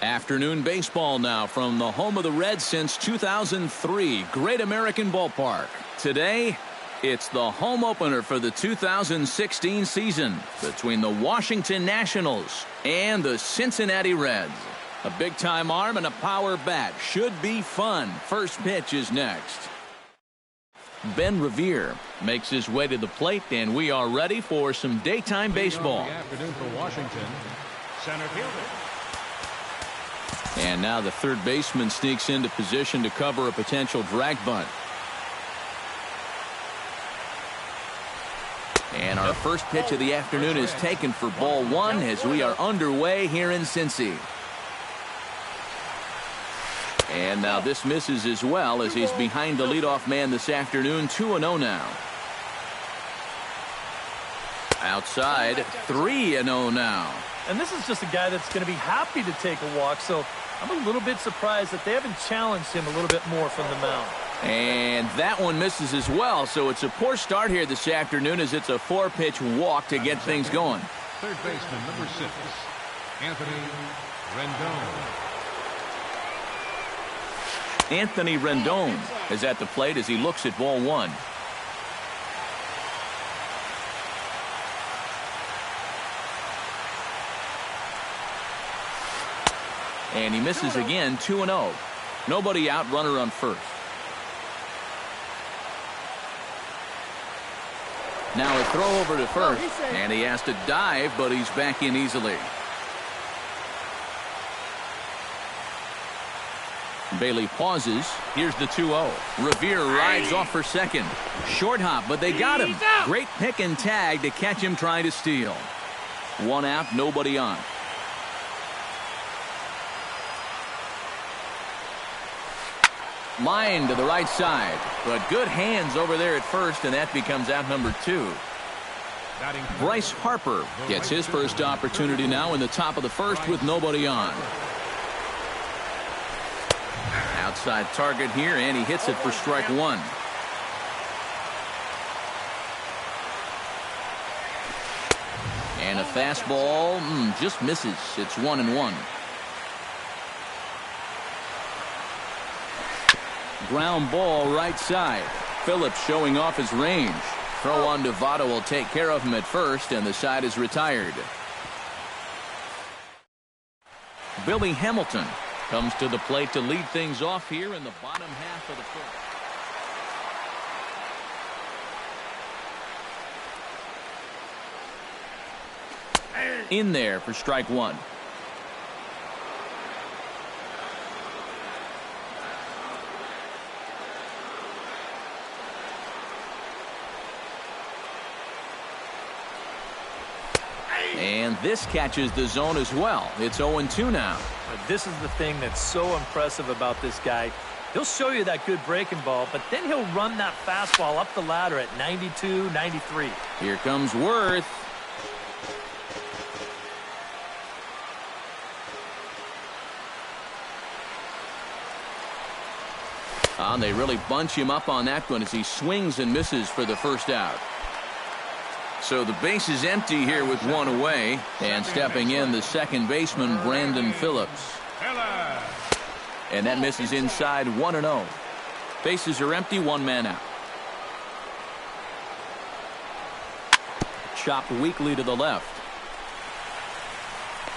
Afternoon baseball now from the home of the Reds since 2003. Great American Ballpark. Today, it's the home opener for the 2016 season between the Washington Nationals and the Cincinnati Reds. A big-time arm and a power bat. Should be fun. First pitch is next. Ben Revere makes his way to the plate, and we are ready for some daytime baseball. Afternoon for Washington, center fielder. And now the third baseman sneaks into position to cover a potential drag bunt. And our first pitch of the afternoon is taken for ball one as we are underway here in Cincy. And now this misses as well as he's behind the leadoff man this afternoon. 2-0 now. Outside, 3-0 now. And this is just a guy that's going to be happy to take a walk, so I'm a little bit surprised that they haven't challenged him a little bit more from the mound. And that one misses as well, so it's a poor start here this afternoon as it's a 4-pitch walk to get things going. Third baseman, number 6, Anthony Rendon. Anthony Rendon is at the plate as he looks at ball one. And he misses again. 2-0. Nobody out, runner on first. Now a throw over to first, and he has to dive, but he's back in easily. Bailey pauses. Here's the 2-0. Revere rides off for second. Short hop, but they got him. Great pick and tag to catch him trying to steal. One out, nobody on. Line to the right side, but good hands over there at first, and that becomes out number 2. Bryce Harper gets his first opportunity now in the top of the first with nobody on. Outside target here, and he hits it for strike one. And a fastball just misses. It's 1-1. Ground ball right side. Phillips showing off his range. Throw on to Votto will take care of him at first, and the side is retired. Billy Hamilton comes to the plate to lead things off here in the bottom half of the fourth. In there for strike one. And this catches the zone as well. It's 0-2 now. This is the thing that's so impressive about this guy. He'll show you that good breaking ball, but then he'll run that fastball up the ladder at 92, 93. Here comes Worth. And they really bunch him up on that one as he swings and misses for the first out. So the base is empty here with one away, and stepping in the second baseman Brandon Phillips. And that misses inside. 1-0. Bases are empty, one man out. Chopped weakly to the left.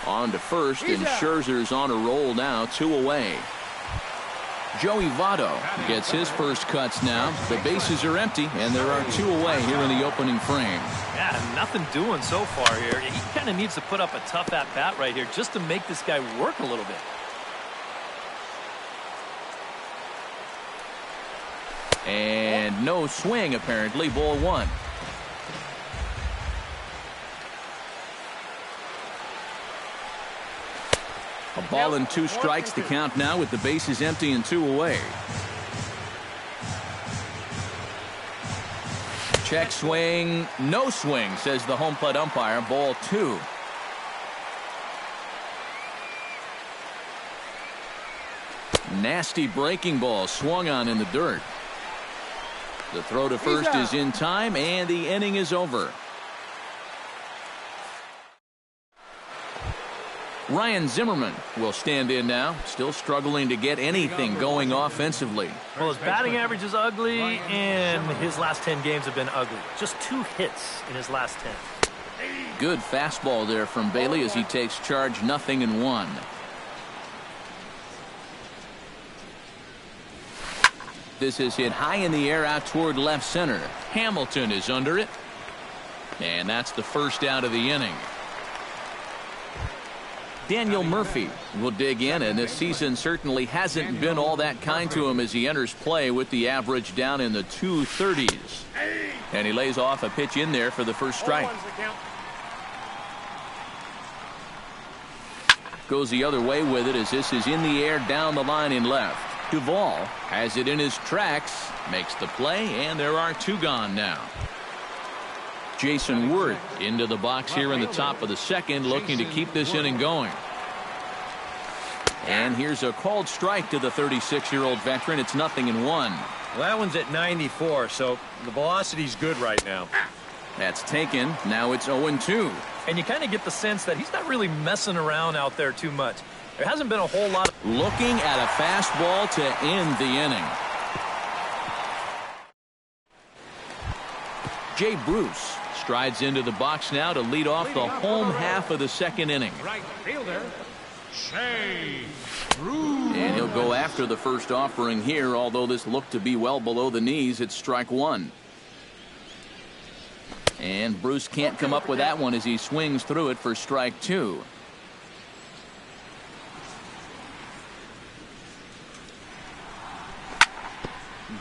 On to first, and Scherzer's on a roll now, 2 away. Joey Votto gets his first cuts now. The bases are empty, and there are 2 away here in the opening frame. Yeah, nothing doing so far here. He kind of needs to put up a tough at-bat right here just to make this guy work a little bit. And no swing, apparently. Ball one. A ball and 2 strikes to count now with the bases empty and 2 away. Check swing, no swing, says the home plate umpire. Ball 2. Nasty breaking ball swung on in the dirt. The throw to first is in time, and the inning is over. Ryan Zimmerman will stand in now, still struggling to get anything going offensively. Well, his batting average is ugly, and his last 10 games have been ugly. Just 2 hits in his last 10. Good fastball there from Bailey as he takes charge, 0-1. This is hit high in the air out toward left center. Hamilton is under it. And that's the first out of the inning. Daniel Murphy will dig in, and this season certainly hasn't been all that kind to him as he enters play with the average down in the 230s. And he lays off a pitch in there for the first strike. Goes the other way with it as this is in the air down the line in left. Duvall has it in his tracks, makes the play, and there are 2 gone now. Jason Worth into the box here in the top of the second, looking to keep this inning going. And here's a called strike to the 36-year-old veteran. It's 0-1. Well, that one's at 94, so the velocity's good right now. That's taken. Now it's 0-2. And you kind of get the sense that he's not really messing around out there too much. There hasn't been a whole lot. Looking at a fastball to end the inning. Jay Bruce strides into the box now to lead off the home half of the second inning. Right fielder, Jay Bruce. And he'll go after the first offering here, although this looked to be well below the knees. It's strike 1. And Bruce can't come up with that one as he swings through it for strike 2.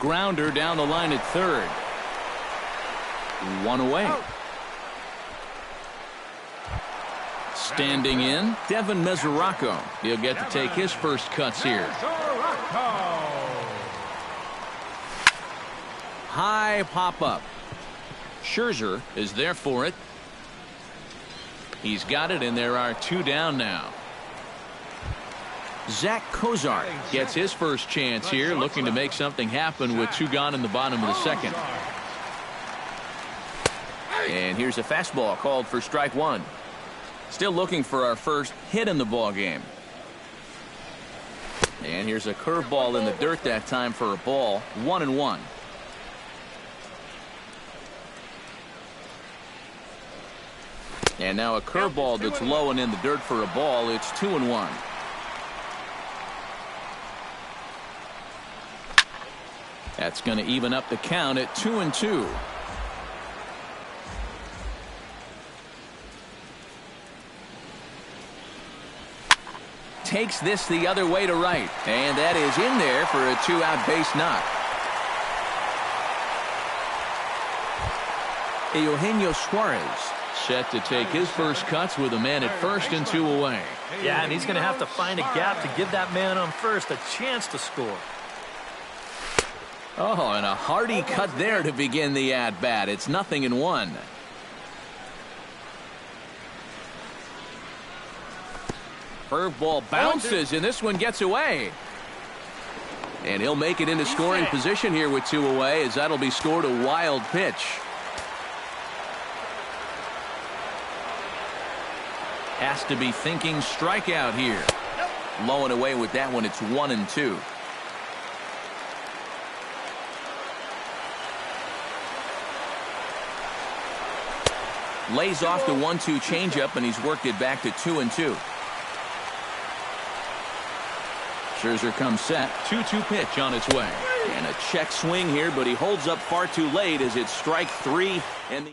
Grounder down the line at third. 1 away. Standing in, Devin Mesoraco. He'll get to take his first cuts here. High pop-up. Scherzer is there for it. He's got it, and there are 2 down now. Zach Kozar gets his first chance here, looking to make something happen with 2 gone in the bottom of the second. And here's a fastball called for strike 1. Still looking for our first hit in the ball game. And here's a curveball in the dirt that time for a ball. 1-1. And now a curveball that's low and in the dirt for a ball. It's 2-1. That's going to even up the count at 2-2. Takes this the other way to right, and that is in there for a 2-out base knock. Eugenio Suarez set to take his first cuts with a man at first and 2 away. Yeah, and he's going to have to find a gap to give that man on first a chance to score. Oh, and a hearty cut there to begin the at-bat. It's 0-1. Curveball bounces, and this one gets away. And he'll make it into scoring position here with 2 away, as that'll be scored a wild pitch. Has to be thinking strikeout here. Low and away with that one. It's 1-2. Lays off the 1-2 changeup, and he's worked it back to 2-2. Scherzer comes set. 2-2 pitch on its way. And a check swing here, but he holds up far too late as it's strike 3. And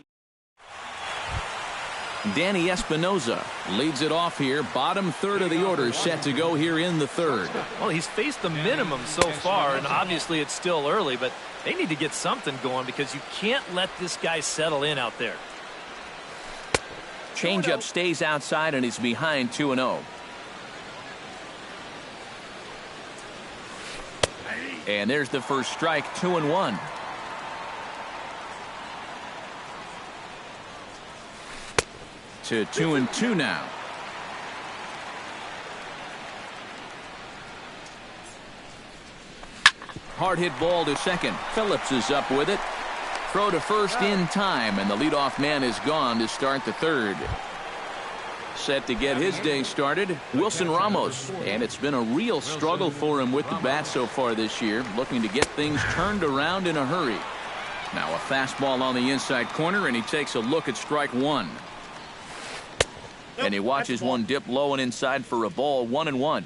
Danny Espinosa leads it off here. Bottom third of the order set to go here in the third. Well, he's faced the minimum so far, and obviously it's still early, but they need to get something going because you can't let this guy settle in out there. Changeup stays outside, and he's behind 2-0. And there's the first strike, 2-1. To 2-2 now. Hard hit ball to second. Phillips is up with it. Throw to first in time, and the leadoff man is gone to start the third. Set to get his day started, Wilson Ramos. And it's been a real struggle for him with the bat so far this year, looking to get things turned around in a hurry. Now a fastball on the inside corner, and he takes a look at strike one. And he watches one dip low and inside for a ball, 1-1.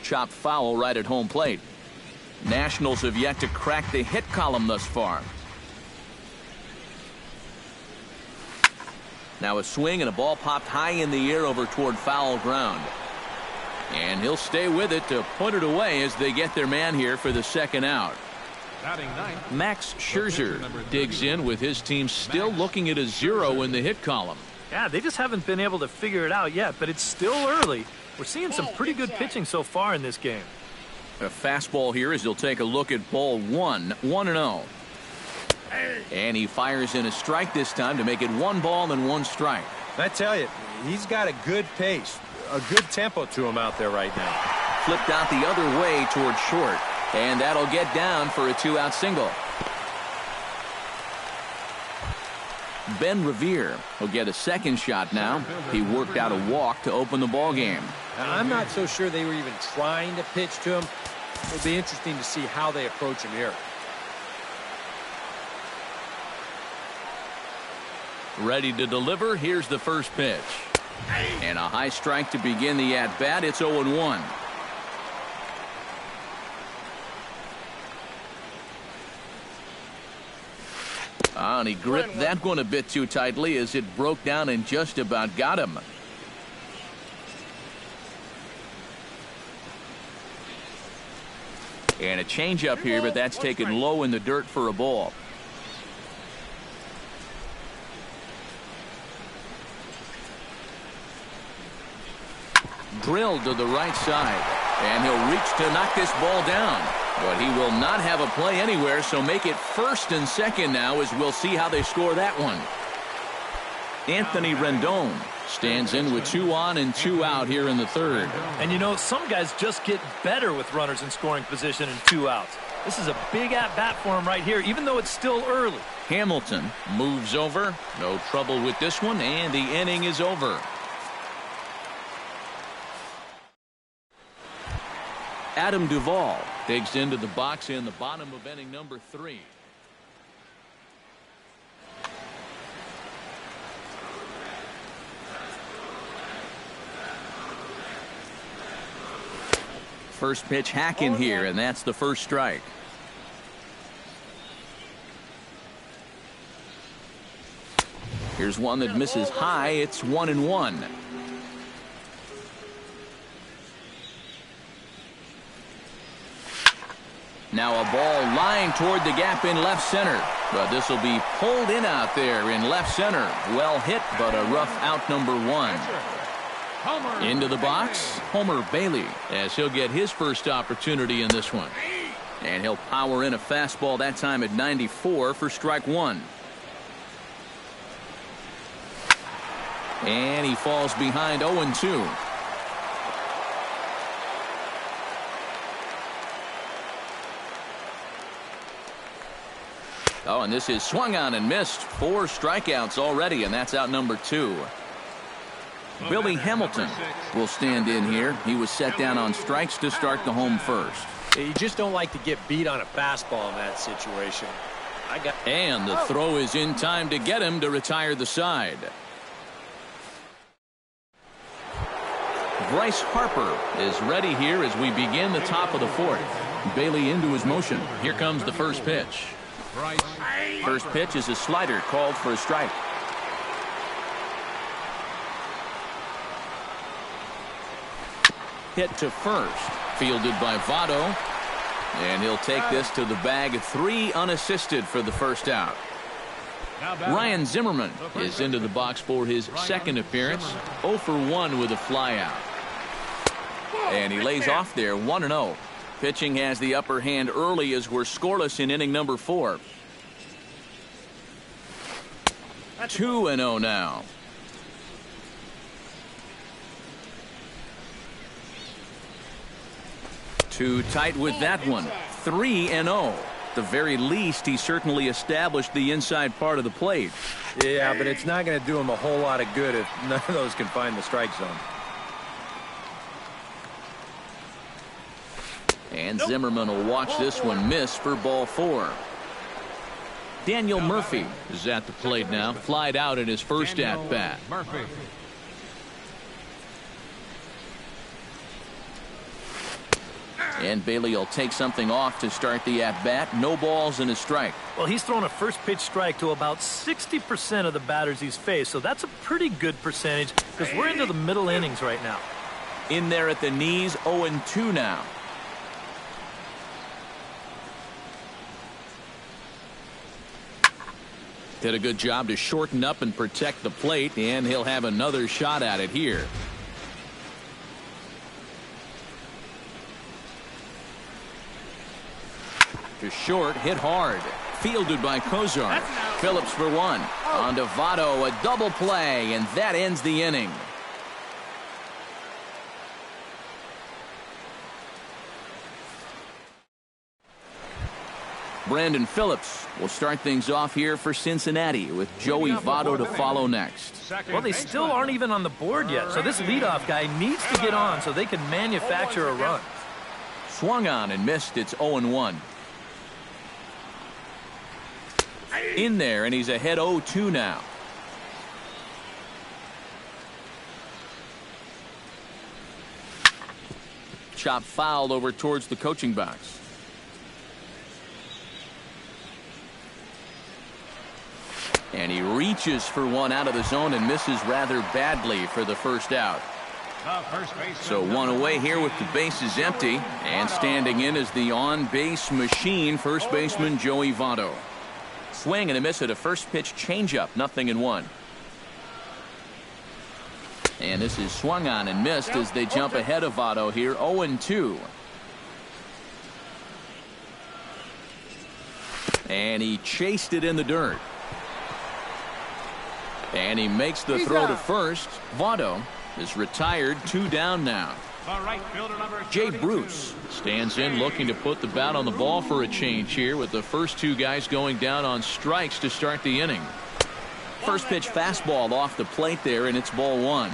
Chopped foul right at home plate. Nationals have yet to crack the hit column thus far. Now a swing and a ball popped high in the air over toward foul ground. And he'll stay with it to put it away as they get their man here for the second out. Max Scherzer digs in with his team still looking at a 0 in the hit column. Yeah, they just haven't been able to figure it out yet, but it's still early. We're seeing some pretty good pitching so far in this game. A fastball here as he'll take a look at ball 1-0. And he fires in a strike this time to make it 1 ball and 1 strike. I tell you, he's got a good pace, a good tempo to him out there right now. Flipped out the other way toward short. And that'll get down for a 2-out single. Ben Revere will get a second shot now. He worked out a walk to open the ball game. I'm not so sure they were even trying to pitch to him. It'll be interesting to see how they approach him here. Ready to deliver. Here's the first pitch. And a high strike to begin the at-bat. It's 0-1. And he gripped that one a bit too tightly as it broke down and just about got him. And a changeup here, but that's taken low in the dirt for a ball. Drilled to the right side. And he'll reach to knock this ball down. But he will not have a play anywhere, so make it first and second now as we'll see how they score that one. Anthony Rendon stands in with 2 on and 2 out here in the third. And you know, some guys just get better with runners in scoring position and 2 outs. This is a big at-bat for him right here, even though it's still early. Hamilton moves over. No trouble with this one, and the inning is over. Adam Duvall digs into the box in the bottom of inning number 3. First pitch hack in here, and that's the first strike. Here's one that misses high. It's 1-1. Now a ball lying toward the gap in left center. But this will be pulled in out there in left center. Well hit, but a rough out number 1. Into the box, Homer Bailey, as he'll get his first opportunity in this one. And he'll power in a fastball that time at 94 for strike 1. And he falls behind 0-2. Oh, and this is swung on and missed. 4 strikeouts already, and that's out number 2. Billy Hamilton will stand in here. He was set down on strikes to start the home first. You just don't like to get beat on a fastball in that situation. And the throw is in time to get him to retire the side. Bryce Harper is ready here as we begin the top of the 4th. Bailey into his motion. Here comes the first pitch. First pitch is a slider called for a strike. Hit to first, fielded by Votto, and he'll take this to the bag. 3 unassisted for the first out. Ryan Zimmerman is into the box for his second appearance. 0 for 1 with a flyout. And he lays off there, 1-0. Pitching has the upper hand early as we're scoreless in inning number 4. 2-0 now. Too tight with that one. 3-0. At the very least, he certainly established the inside part of the plate. Yeah, but it's not going to do him a whole lot of good if none of those can find the strike zone. And Zimmerman will watch this one miss for ball 4. Daniel Murphy is at the plate now, flied out in his first at-bat. And Bailey will take something off to start the at-bat. No balls and a strike. Well, he's thrown a first pitch strike to about 60% of the batters he's faced, so that's a pretty good percentage because we're into the middle innings right now. In there at the knees, 0-2 now. Did a good job to shorten up and protect the plate, and he'll have another shot at it here. To short, hit hard. Fielded by Kozar. Phillips for one. On to Votto, a double play, and that ends the inning. Brandon Phillips will start things off here for Cincinnati with Joey Votto to follow next. Well, they still aren't even on the board yet, so this leadoff guy needs to get on so they can manufacture a run. Swung on and missed. It's 0-1. In there, and he's ahead 0-2 now. Chop fouled over towards the coaching box. And he reaches for one out of the zone and misses rather badly for the first out. So one away here with the bases empty, and standing in is the on-base machine, first baseman Joey Votto. Swing and a miss at a first pitch changeup, 0-1. And this is swung on and missed as they jump ahead of Votto here, 0-2. And he chased it in the dirt. And he makes the throw to first. Votto is retired, 2 down now. Jay Bruce stands in looking to put the bat on the ball for a change here with the first 2 guys going down on strikes to start the inning. First pitch fastball off the plate there, and it's ball 1.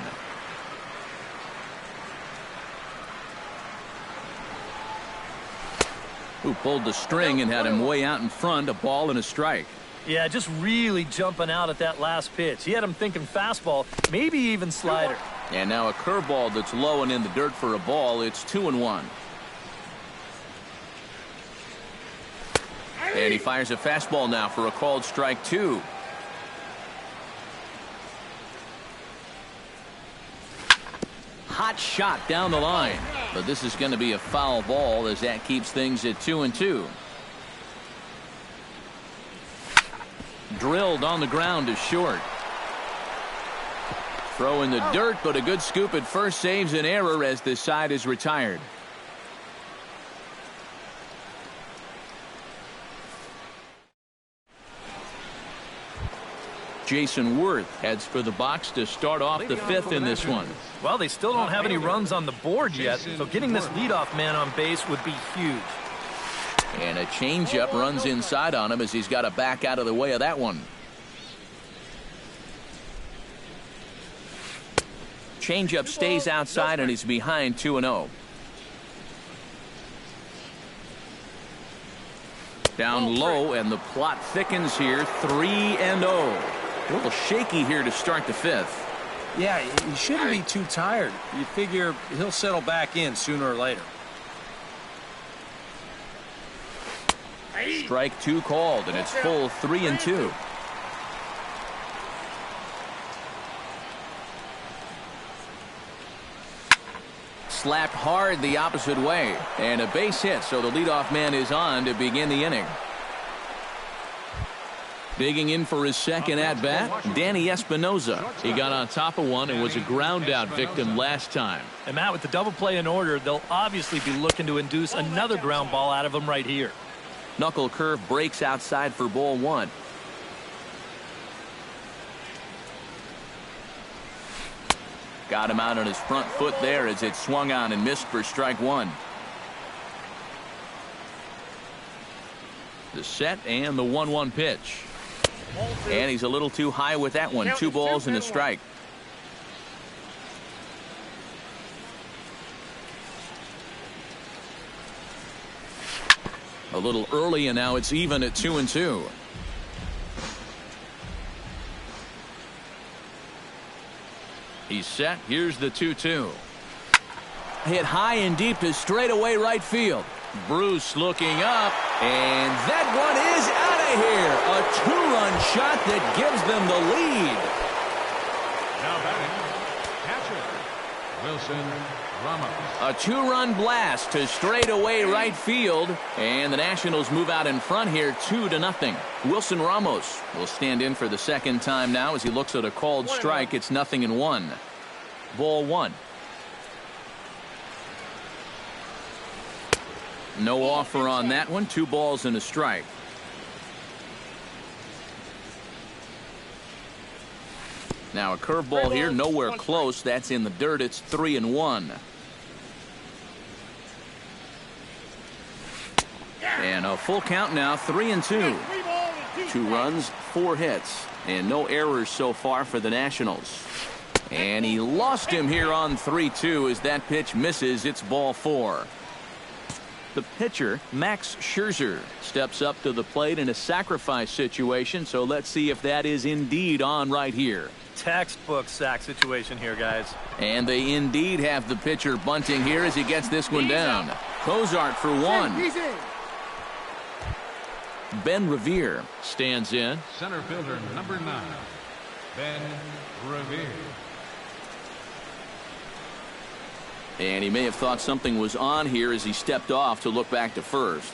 Who pulled the string and had him way out in front, a ball and a strike. Yeah, just really jumping out at that last pitch. He had him thinking fastball, maybe even slider. And now a curveball that's low and in the dirt for a ball. It's 2-1. And he fires a fastball now for a called strike 2. Hot shot down the line. But this is going to be a foul ball as that keeps things at 2-2. Drilled on the ground to short. Throw in the dirt, but a good scoop at first saves an error as this side is retired. Jason Worth heads for the box to start off the 5th in this one. Well, they still don't have any runs on the board yet, so getting this leadoff man on base would be huge. And a changeup runs inside on him as he's got to back out of the way of that one. Changeup stays outside and he's behind 2-0. Down low and the plot thickens here, 3-0. A little shaky here to start the 5th. Yeah, he shouldn't be too tired. You figure he'll settle back in sooner or later. Strike 2 called, and it's full 3-2. Slapped hard the opposite way, and a base hit, so the leadoff man is on to begin the inning. Digging in for his second at-bat, Danny Espinoza. He got on top of one and was a ground-out victim last time. And Matt, with the double play in order, they'll obviously be looking to induce another ground ball out of him right here. Knuckle curve breaks outside for ball 1. Got him out on his front foot there as it swung on and missed for strike 1. The set and the 1-1 pitch. And he's a little too high with that one. 2 balls and a strike. A little early, and now it's even at 2-2. He's set. Here's the 2-2. Hit high and deep to straightaway right field. Bruce looking up, and that one is out of here. A 2-run shot that gives them the lead. Now batting, catcher, Wilson Ramos. A 2-run blast to straightaway right field, and the Nationals move out in front here 2-0. Wilson Ramos will stand in for the second time now as he looks at a called strike. It's 0-1. Ball 1. No offer on that one. 2 balls and a strike. Now a curveball here, nowhere close. That's in the dirt. It's 3-1. And a full count now, 3-2. 2 runs, 4 hits, and no errors so far for the Nationals. And he lost him here on 3-2 as that pitch misses. It's ball 4. The pitcher, Max Scherzer, steps up to the plate in a sacrifice situation, so let's see if that is indeed on right here. Textbook sack situation here, guys. And they indeed have the pitcher bunting here as he gets this one down. Cozart for 1. Ben Revere stands in. Center fielder number 9, Ben Revere. And he may have thought something was on here as he stepped off to look back to first.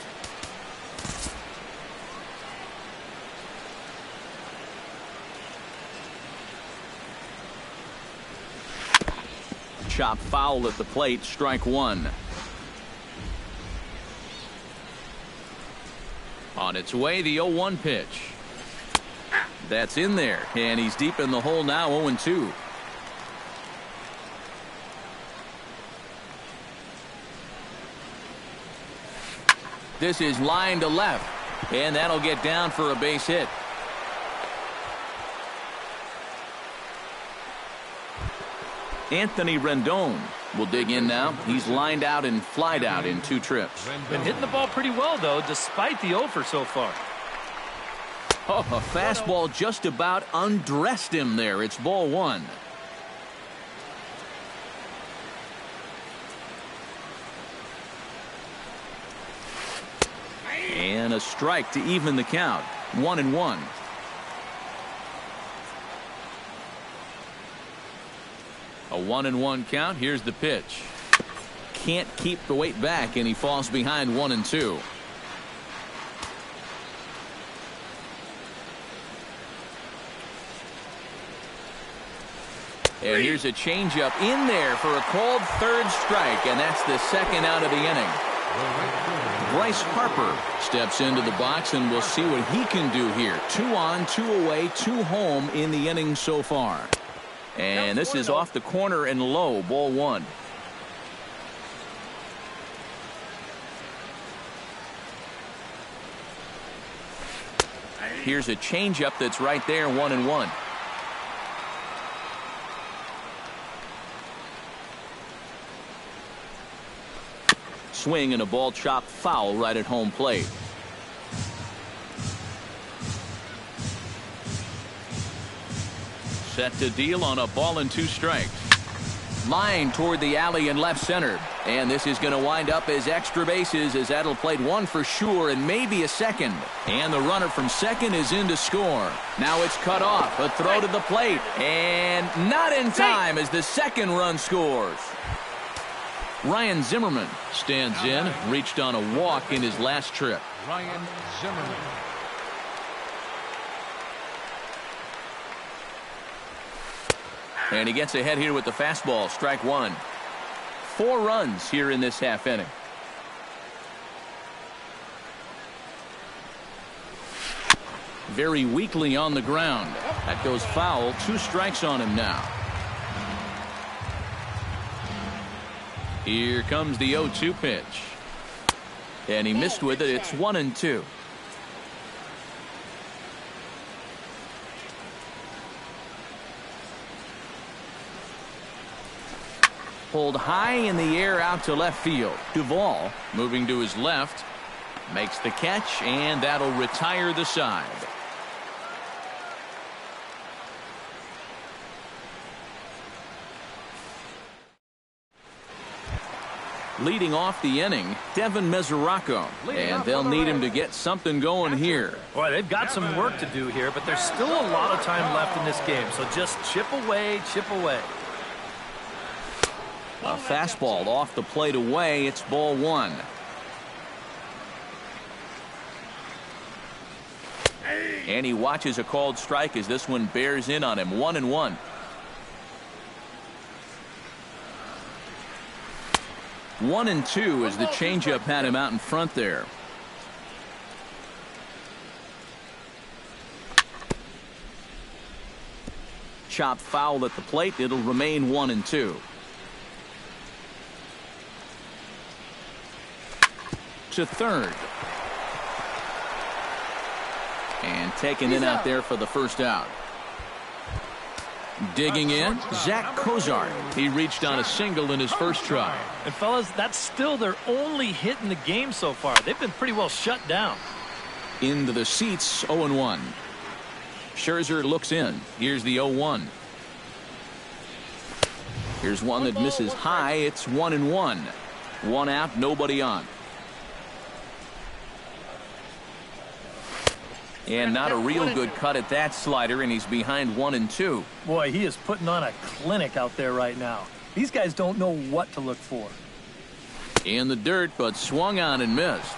Chop foul at the plate, strike 1. On its way, the 0-1 pitch. That's in there, and he's deep in the hole now, 0-2. This is line to left, and that'll get down for a base hit. Anthony Rendon will dig in now. He's lined out and flied out in 2 trips. Been hitting the ball pretty well, though, despite the offer so far. Oh, a fastball just about undressed him there. It's ball 1. And a strike to even the count. 1-1. A 1-1 count. Here's the pitch. Can't keep the weight back, and he falls behind 1-2. And here's a changeup in there for a called 3rd strike, and that's the 2nd out of the inning. Bryce Harper steps into the box, and we'll see what he can do here. 2 on, 2 away, 2 home in the inning so far. And this is off the corner and low, ball 1. Here's a changeup that's right there, 1-1. Swing and a ball chopped foul right at home plate. Set to deal on a ball and 2 strikes. Line toward the alley and left center. And this is going to wind up as extra bases as that'll play 1 for sure and maybe a 2nd. And the runner from 2nd is in to score. Now it's cut off. A throw to the plate. And not in time as the 2nd run scores. Ryan Zimmerman stands in. Reached on a walk in his last trip. Ryan Zimmerman. And he gets ahead here with the fastball. Strike 1. 4 runs here in this half inning. Very weakly on the ground. That goes foul. 2 strikes on him now. Here comes the 0-2 pitch. And he missed with it. It's 1-2. pulled high in the air out to left field. Duvall moving to his left. Makes the catch, and that'll retire the side. Leading off the inning, Devin Mesoraco, and they'll need him to get something going here. Boy, they've got some work to do here, but there's still a lot of time left in this game, so just chip away, chip away. A fastball off the plate away. It's ball one. And he watches a called strike as this one bears in on him. 1-1. 1-2 as the changeup had him out in front there. Chopped foul at the plate. It'll remain 1-2. To third. And taken in out there for the first out. Digging in, Zach Cozart. He reached on a single in his first try. And fellas, that's still their only hit in the game so far. They've been pretty well shut down. Into the seats, 0-1. Scherzer looks in. Here's the 0-1. Here's one that misses high. It's 1-1. One out, nobody on. And not a real good cut at that slider, and he's behind 1-2. Boy, he is putting on a clinic out there right now. These guys don't know what to look for. In the dirt, but swung on and missed.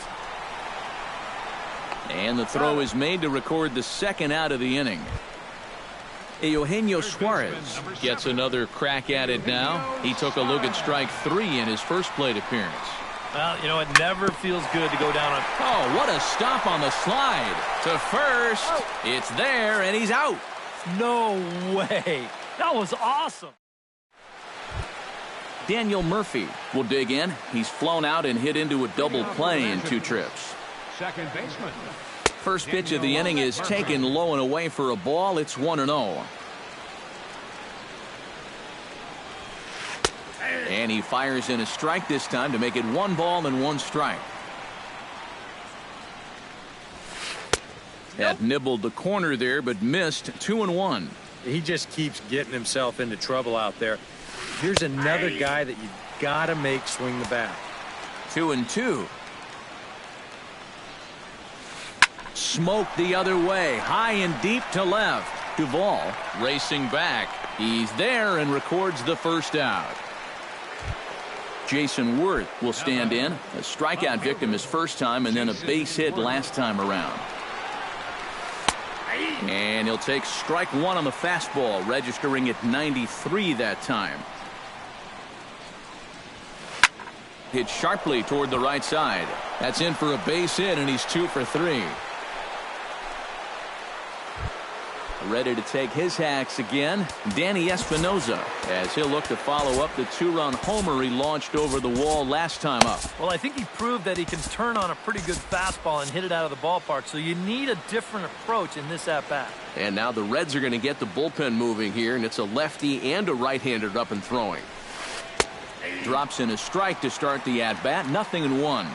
And the throw is made to record the second out of the inning. Eugenio Suarez gets another crack at it now. He took a look at strike three in his first plate appearance. Well, you know, it never feels good to go down on. Oh, what a stop on the slide. To first. It's there, and he's out. No way. That was awesome. Daniel Murphy will dig in. He's flown out and hit into a double play in 2 trips. Second baseman. First pitch of the inning is taken low and away for a ball. It's 1-0. And he fires in a strike this time to make it 1 ball and 1 strike. That nibbled the corner there, but missed. 2-1. He just keeps getting himself into trouble out there. Here's another guy that you gotta make swing the bat. 2-2. Smoked the other way, high and deep to left. Duvall racing back. He's there and records the first out. Jason Worth will stand in. A strikeout victim his first time, and then a base hit last time around. And he'll take strike one on the fastball, registering at 93 that time. Hit sharply toward the right side. That's in for a base hit, and he's 2 for 3. Ready to take his hacks again, Danny Espinoza, as he'll look to follow up the 2-run homer he launched over the wall last time up. Well, I think he proved that he can turn on a pretty good fastball and hit it out of the ballpark, so you need a different approach in this at-bat. And now the Reds are going to get the bullpen moving here, and it's a lefty and a right-hander up and throwing. Drops in a strike to start the at-bat, 0-1.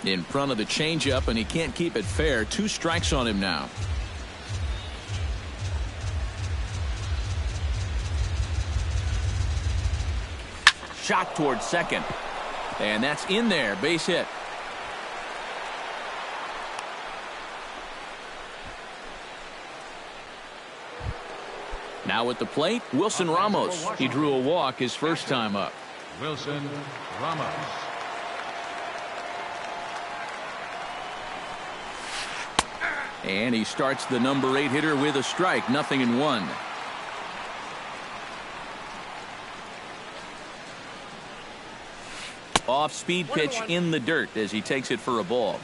In front of the changeup, and he can't keep it fair. 2 strikes on him now. Shot toward second. And that's in there. Base hit. Now at the plate, Wilson Ramos. He drew a walk his first time up. Wilson Ramos. And he starts the number 8 hitter with a strike. 0-1. Off speed pitch in the dirt as he takes it for a ball.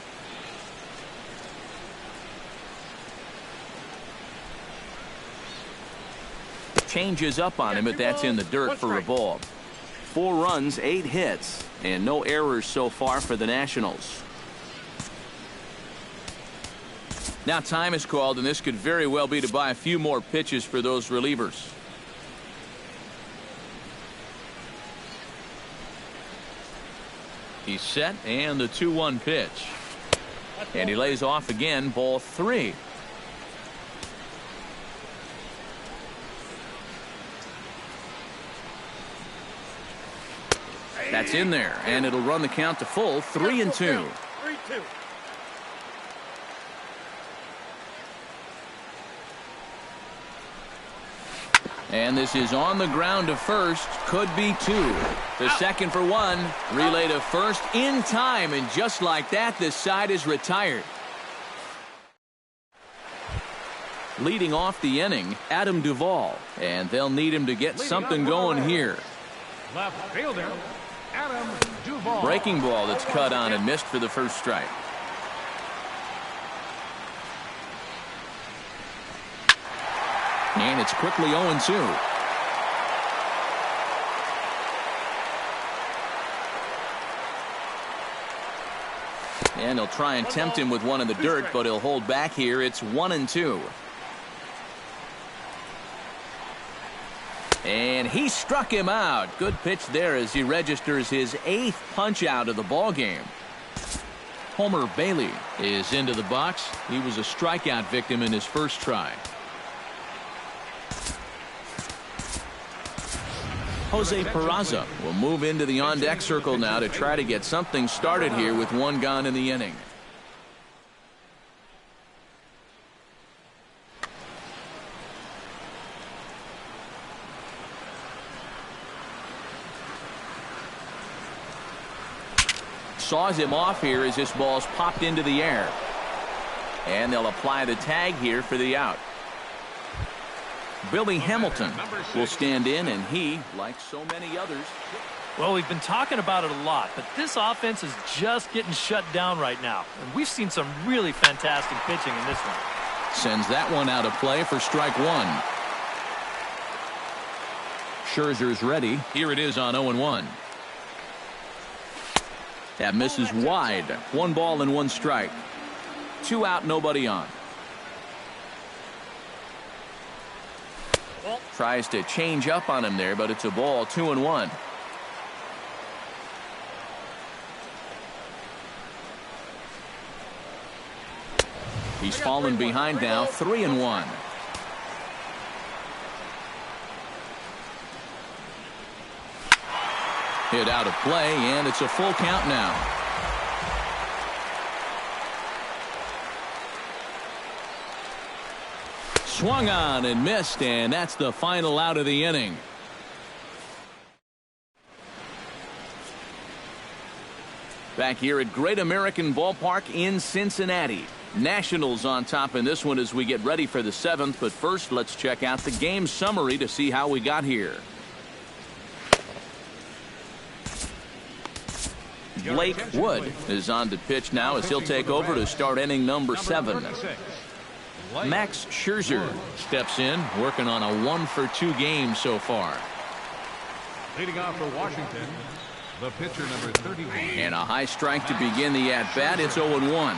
Changes up on him, but that's in the dirt for a ball. 4 runs, 8 hits, and no errors so far for the Nationals. Now time is called, and this could very well be to buy a few more pitches for those relievers. He's set, and the 2-1 pitch. And he lays off again, ball 3. That's in there, and it'll run the count to full, 3-2. 3-2. And this is on the ground to first. Could be 2. The second for 1. Relay to first in time. And just like that, this side is retired. Leading off the inning, Adam Duvall. And they'll need him to get something going here. Left fielder, Adam Duvall. Breaking ball that's cut on and missed for the first strike. And it's quickly 0-2. And he'll try and tempt him with one in the dirt, but he'll hold back here. It's 1-2. And he struck him out. Good pitch there as he registers his 8th punch out of the ball game. Homer Bailey is into the box. He was a strikeout victim in his first try. Jose Peraza will move into the on-deck circle now to try to get something started here with 1 gone in the inning. Saws him off here as this ball's popped into the air. And they'll apply the tag here for the out. Billy Hamilton will stand in, and he, like so many others. Well, we've been talking about it a lot, but this offense is just getting shut down right now. And we've seen some really fantastic pitching in this one. Sends that one out of play for strike 1. Scherzer's ready. Here it is on 0-1. That misses wide. 1 ball and 1 strike. 2 out, nobody on. Tries to change up on him there, but it's a ball. 2-1. He's fallen behind now. 3-1. Hit out of play, and it's a full count now. Swung on and missed, and that's the final out of the inning. Back here at Great American Ballpark in Cincinnati. Nationals on top in this one as we get ready for the 7th, but first let's check out the game summary to see how we got here. Blake Wood is on to pitch now as he'll take over to start inning number 7. Max Scherzer steps in, working on a 1-for-2 game so far. Leading off for Washington, the pitcher number 31. And a high strike to begin the at-bat. It's 0-1.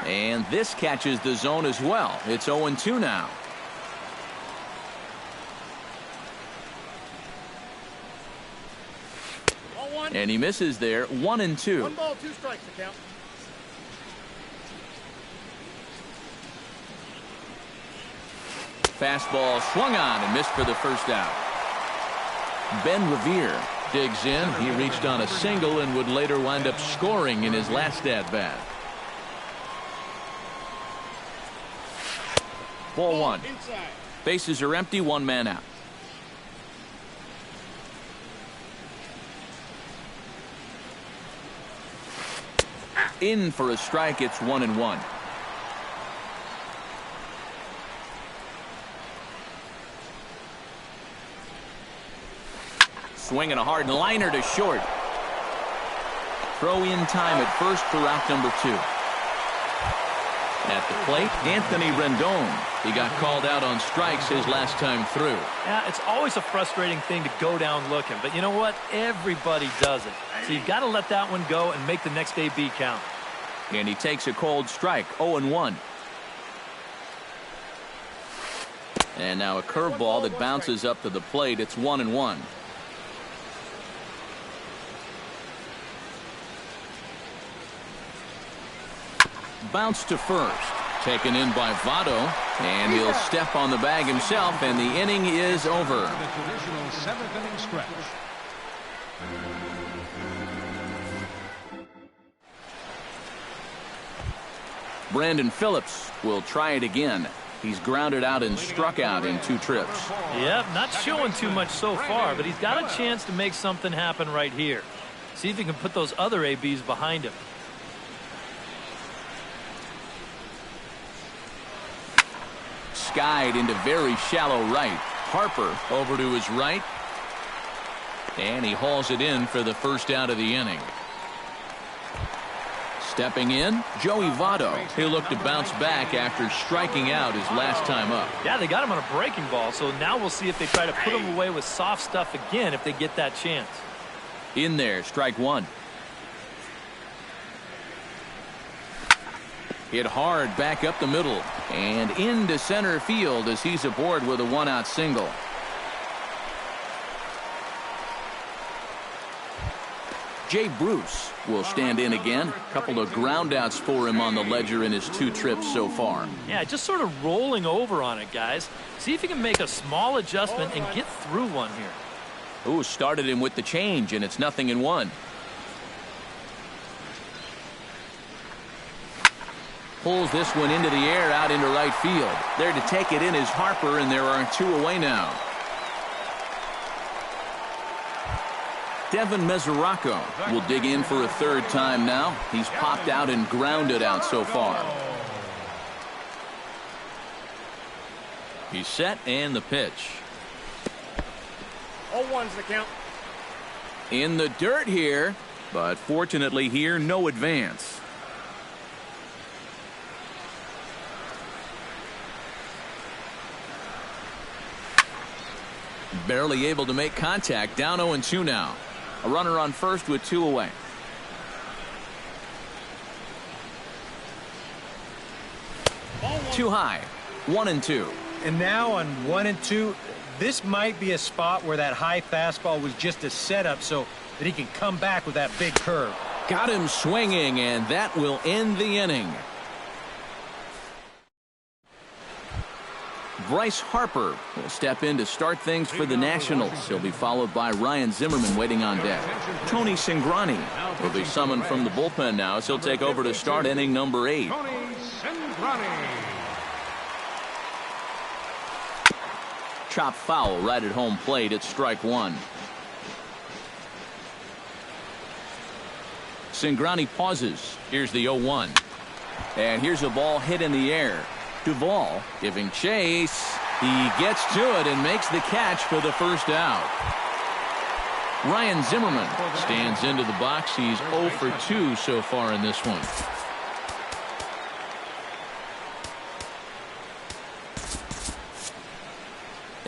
And this catches the zone as well. It's 0-2 now. And he misses there. 1-2. 1 ball, 2 strikes to count. Fastball swung on and missed for the first out. Ben Revere digs in. He reached on a single and would later wind up scoring in his last at-bat. Ball 1. Bases are empty. 1 man out. In for a strike. It's 1-1. Swinging a hard liner to short. Throw in time at first for out number 2. At the plate, Anthony Rendon. He got called out on strikes his last time through. Yeah, it's always a frustrating thing to go down looking, but you know what? Everybody does it. So you've got to let that one go and make the next AB count. And he takes a cold strike, 0-1. And now a curveball that bounces up to the plate. It's 1-1. Bounce to first. Taken in by Votto, and he'll step on the bag himself, and the inning is over. The traditional 7th inning stretch. Brandon Phillips will try it again. He's grounded out and struck out in 2 trips. Yep, not showing too much so far, but he's got a chance to make something happen right here. See if he can put those other ABs behind him. Skied into very shallow right. Harper over to his right. And he hauls it in for the first out of the inning. Stepping in, Joey Votto. He'll look to bounce back after striking out his last time up. Yeah, they got him on a breaking ball, so now we'll see if they try to put him away with soft stuff again if they get that chance. In there, strike 1. Hit hard back up the middle and into center field as he's aboard with a 1-out single. Jay Bruce will stand in again. A couple of groundouts for him on the ledger in his 2 trips so far. Yeah, just sort of rolling over on it, guys. See if he can make a small adjustment and get through one here. Ooh, started him with the change, and it's 0-1. Pulls this one into the air out into right field. There to take it in is Harper, and there are 2 away now. Devin Mesoraco will dig in for a 3rd time now. He's popped out and grounded out so far. He's set, and the pitch. 0-1's the count. In the dirt here, but fortunately here, no advance. Barely able to make contact. Down 0-2 now. A runner on first with 2 away. Too high. 1-2. And now on 1-2, this might be a spot where that high fastball was just a setup so that he can come back with that big curve. Got him swinging, and that will end the inning. Bryce Harper will step in to start things for the Nationals. He'll be followed by Ryan Zimmerman waiting on deck. Tony Cingrani will be summoned from the bullpen now as he'll take over to start inning number 8. Tony Cingrani. Chop foul right at home plate. It's strike 1. Cingrani pauses. Here's the 0-1. And here's a ball hit in the air. Duvall giving chase. He gets to it and makes the catch for the first out. Ryan Zimmerman stands into the box. He's 0 for 2 so far in this one.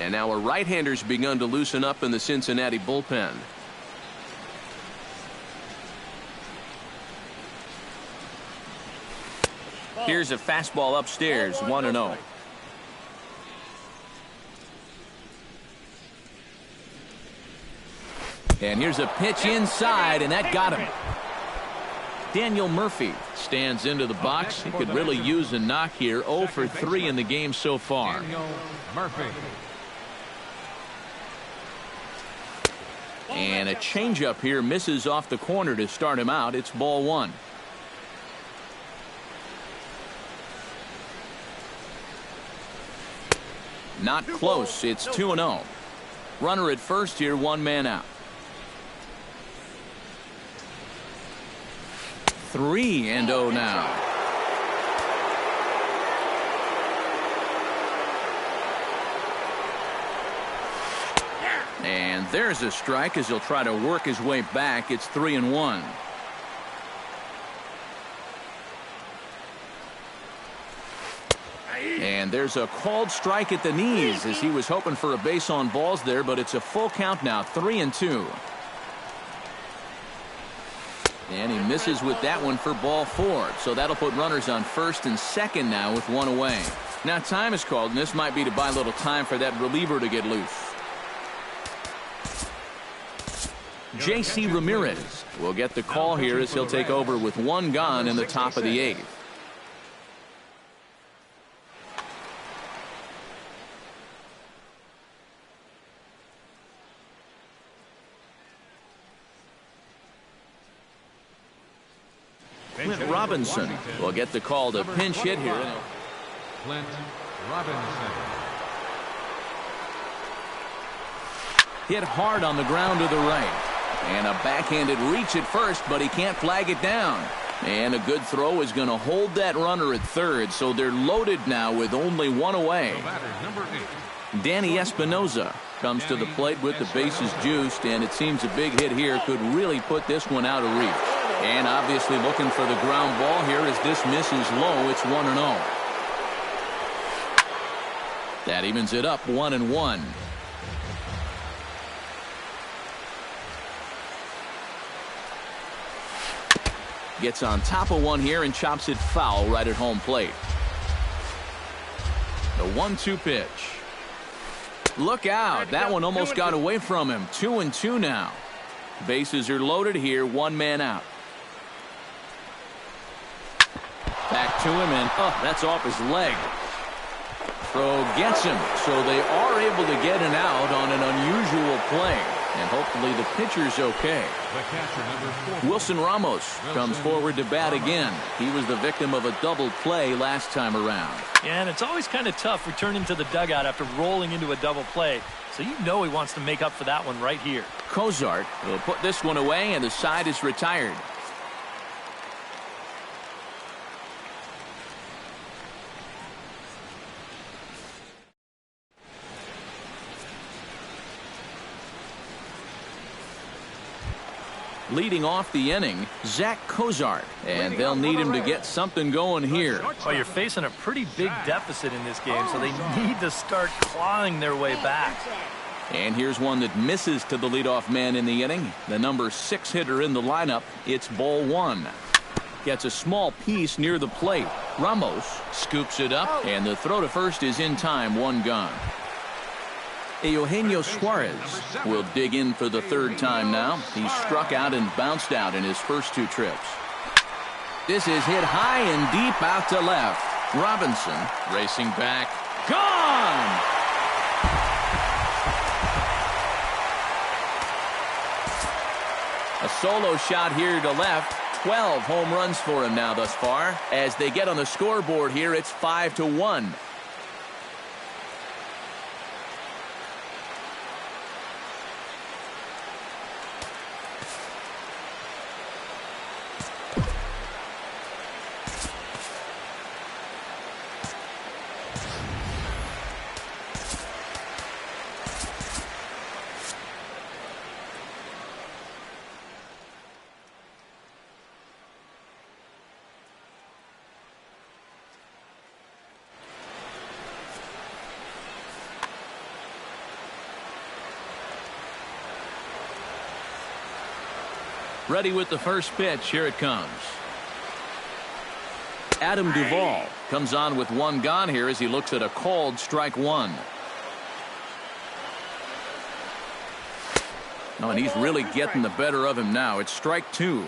And now a right-hander's begun to loosen up in the Cincinnati bullpen. Here's a fastball upstairs, 1-0. And here's a pitch inside, and that got him. Daniel Murphy stands into the box. He could really use a knock here. 0 for 3 in the game so far. Daniel Murphy. And a changeup here misses off the corner to start him out. It's ball 1. Not close. It's 2-0. Runner at first here, 1 man out. 3-0 now. And there's a strike as he'll try to work his way back. It's 3-1. And there's a called strike at the knees as he was hoping for a base on balls there, but it's a full count now, 3-2. And he misses with that one for ball 4. So that'll put runners on first and second now with one away. Now time is called, and this might be to buy a little time for that reliever to get loose. J.C. Ramirez will get the call here as he'll take over with one gone in the top of the 8th. Clint Robinson will get the call to pinch hit here. Clint Robinson. Hit hard on the ground to the right. And a backhanded reach at first, but he can't flag it down. And a good throw is going to hold that runner at third, so they're loaded now with only one away. Danny Espinoza comes to the plate with the bases juiced, and it seems a big hit here could really put this one out of reach. And obviously looking for the ground ball here as this misses low. It's 1-0. That evens it up 1-1. Gets on top of one here and chops it foul right at home plate. The 1-2 pitch. Look out. That one almost got away from him. 2-2 now. Bases are loaded here. One man out. Back to him, and that's off his leg. Throw gets him, so they are able to get an out on an unusual play. And hopefully the pitcher's okay. The catcher, number 4. Wilson Ramos comes forward to bat again. He was the victim of a double play last time around. Yeah, and it's always kind of tough returning to the dugout after rolling into a double play. So you know he wants to make up for that one right here. Cozart will put this one away, and the side is retired. Leading off the inning, Zach Cozart, and they'll need him to get something going here. Well, you're facing a pretty big deficit in this game, so they need to start clawing their way back. And here's one that misses to the leadoff man in the inning. The number 6 hitter in the lineup. It's ball 1. Gets a small piece near the plate. Ramos scoops it up, and the throw to first is in time. One gone. Eugenio Suarez will dig in for the 3rd time now. He struck out and bounced out in his first 2 trips. This is hit high and deep out to left. Robinson racing back. Gone! A solo shot here to left. 12 home runs for him now thus far. As they get on the scoreboard here, it's 5-1. Ready with the first pitch. Here it comes. Adam Duvall comes on with one gone here as he looks at a called strike 1. Oh, and he's really getting the better of him now. It's strike 2.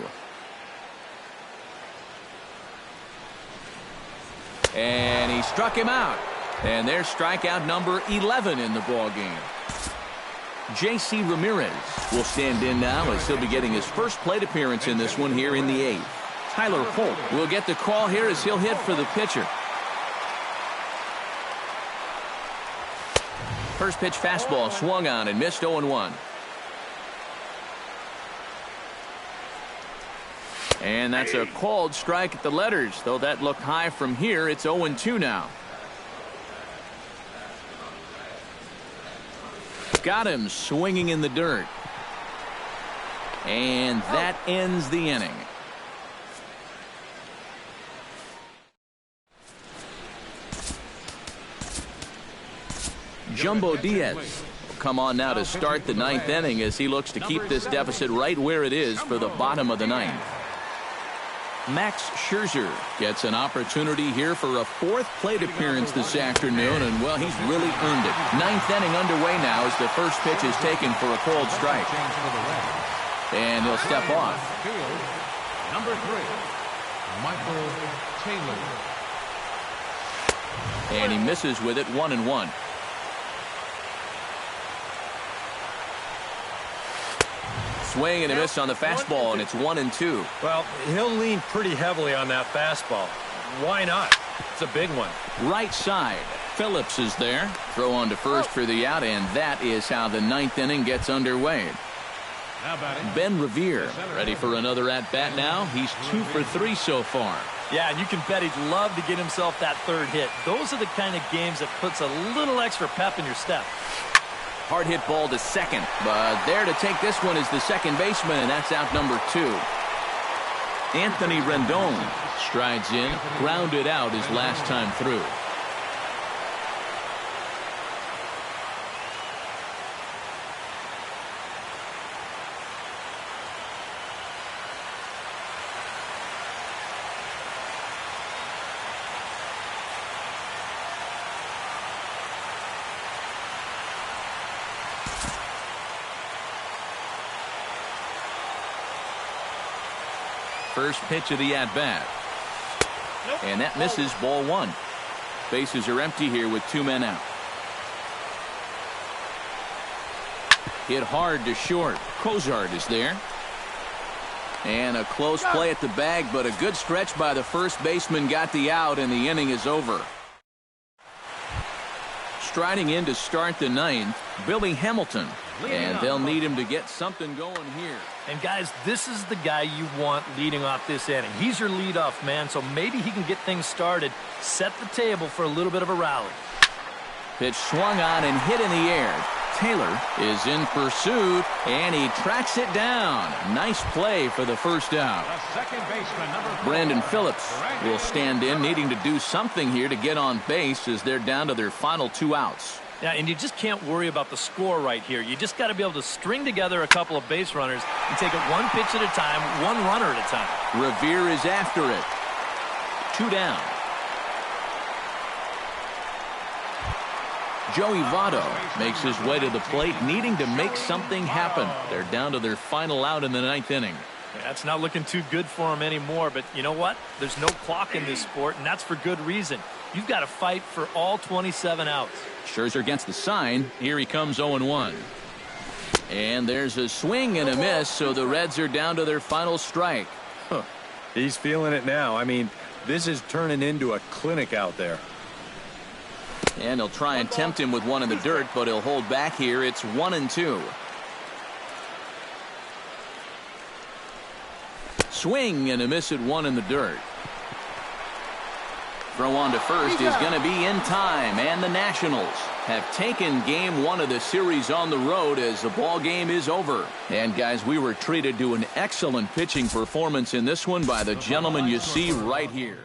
And he struck him out. And there's strikeout number 11 in the ball game. J.C. Ramirez will stand in now as he'll be getting his first plate appearance in this one here in the 8th. Tyler Holt will get the call here as he'll hit for the pitcher. First pitch fastball swung on and missed. 0-1. And that's a called strike at the letters, though that looked high from here. It's 0-2 now. Got him swinging in the dirt. And that ends the inning. Jumbo Diaz will come on now to start the ninth inning as he looks to keep this deficit right where it is for the bottom of the ninth. Max Scherzer gets an opportunity here for a fourth plate appearance this afternoon, and, well, he's really earned it. Ninth inning underway now as the first pitch is taken for a cold strike. And he'll step off. Number 3, Michael Taylor. And he misses with it, 1-1. Swing and a miss on the fastball, and it's 1-2. Well, he'll lean pretty heavily on that fastball. Why not? It's a big one. Right side. Phillips is there. Throw on to first for the out, and that is how the ninth inning gets underway. Ben Revere ready for another at-bat now. He's 2 for 3 so far. Yeah, and you can bet he'd love to get himself that third hit. Those are the kind of games that puts a little extra pep in your step. Hard hit ball to second, but there to take this one is the second baseman, and that's out number 2. Anthony Rendon strides in, grounded out his last time through. First pitch of the at-bat. And that misses, ball 1. Bases are empty here with 2 men out. Hit hard to short. Cozart is there. And a close play at the bag, but a good stretch by the first baseman got the out, and the inning is over. Striding in to start the ninth, Billy Hamilton. And they'll need him to get something going here. And, guys, this is the guy you want leading off this inning. He's your leadoff man, so maybe he can get things started, set the table for a little bit of a rally. Pitch swung on and hit in the air. Taylor is in pursuit, and he tracks it down. Nice play for the first out. Brandon Phillips will stand in, needing to do something here to get on base as they're down to their final 2 outs. Yeah, and you just can't worry about the score right here. You just got to be able to string together a couple of base runners and take it one pitch at a time, one runner at a time. Revere is after it. 2 down. Joey Votto makes his way to the plate, needing to make something happen. They're down to their final out in the ninth inning. Yeah, it's not looking too good for him anymore, but you know what? There's no clock in this sport, and that's for good reason. You've got to fight for all 27 outs. Scherzer against the sign. Here he comes, 0-1. And there's a swing and a miss, so the Reds are down to their final strike. Huh. He's feeling it now. I mean, this is turning into a clinic out there. And he'll try and tempt him with one in the dirt, but he'll hold back here. It's 1-2. Swing and a miss at 1 in the dirt. Throw on to first is going to be in time, and the Nationals have taken game 1 of the series on the road as the ball game is over. And guys, we were treated to an excellent pitching performance in this one by the gentleman you see right here.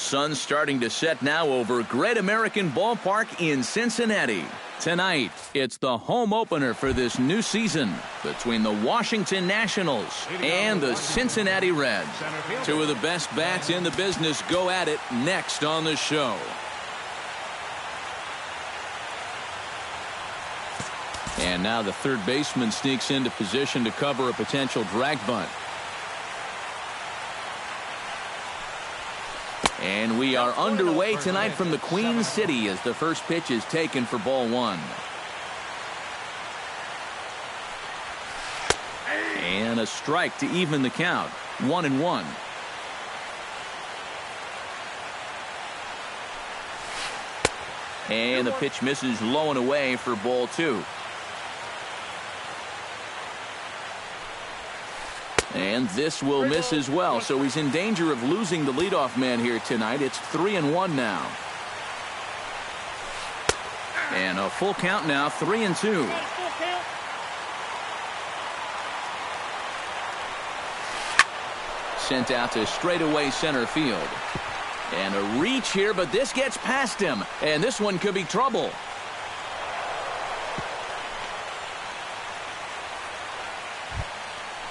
Sun's starting to set now over Great American Ballpark in Cincinnati. Tonight, it's the home opener for this new season between the Washington Nationals and the Cincinnati Reds. Two of the best bats in the business go at it next on the show. And now the third baseman sneaks into position to cover a potential drag bunt. And we are underway tonight from the Queen City as the first pitch is taken for ball one. And a strike to even the count. 1-1. And the pitch misses low and away for ball two. And this will miss as well, so he's in danger of losing the leadoff man here tonight. It's 3-1 now. And a full count now, 3-2. Sent out to straightaway center field. And a reach here, but this gets past him. And this one could be trouble.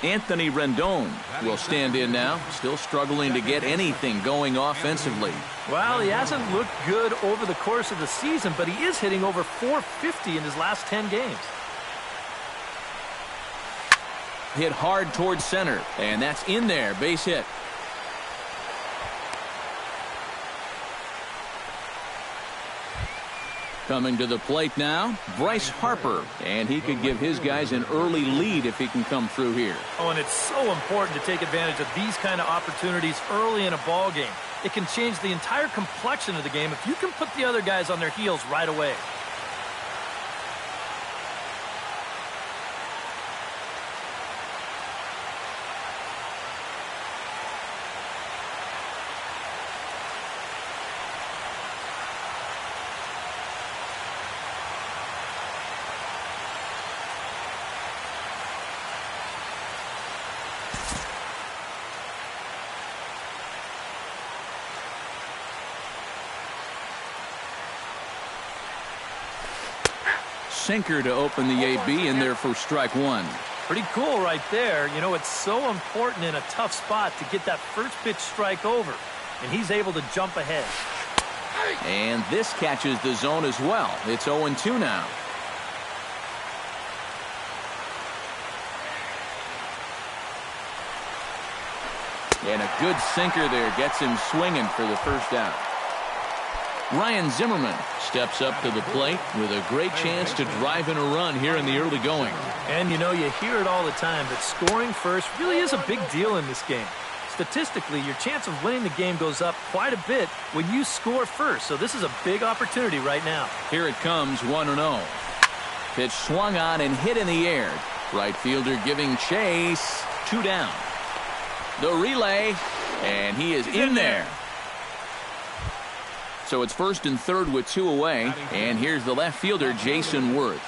Anthony Rendon will stand in now, still struggling to get anything going offensively. Well, he hasn't looked good over the course of the season, but he is hitting over .450 in his last 10 games. Hit hard towards center, and that's in there, base hit. Coming to the plate now, Bryce Harper, and he could give his guys an early lead if he can come through here. Oh, and it's so important to take advantage of these kind of opportunities early in a ball game. It can change the entire complexion of the game if you can put the other guys on their heels right away. Sinker to open the AB in there for strike one. Pretty cool right there. You know, it's so important in a tough spot to get that first pitch strike over, and he's able to jump ahead. And this catches the zone as well. It's 0-2 now. And a good sinker there gets him swinging for the first out. Ryan Zimmerman steps up to the plate with a great chance to drive in a run here in the early going. And you know, you hear it all the time, but scoring first really is a big deal in this game. Statistically, your chance of winning the game goes up quite a bit when you score first, so this is a big opportunity right now. Here it comes, 1-0. Pitch swung on and hit in the air. Right fielder giving chase. 2 down. The relay, and he is in there. So it's first and third with 2 away. And here's the left fielder, Jason Worth.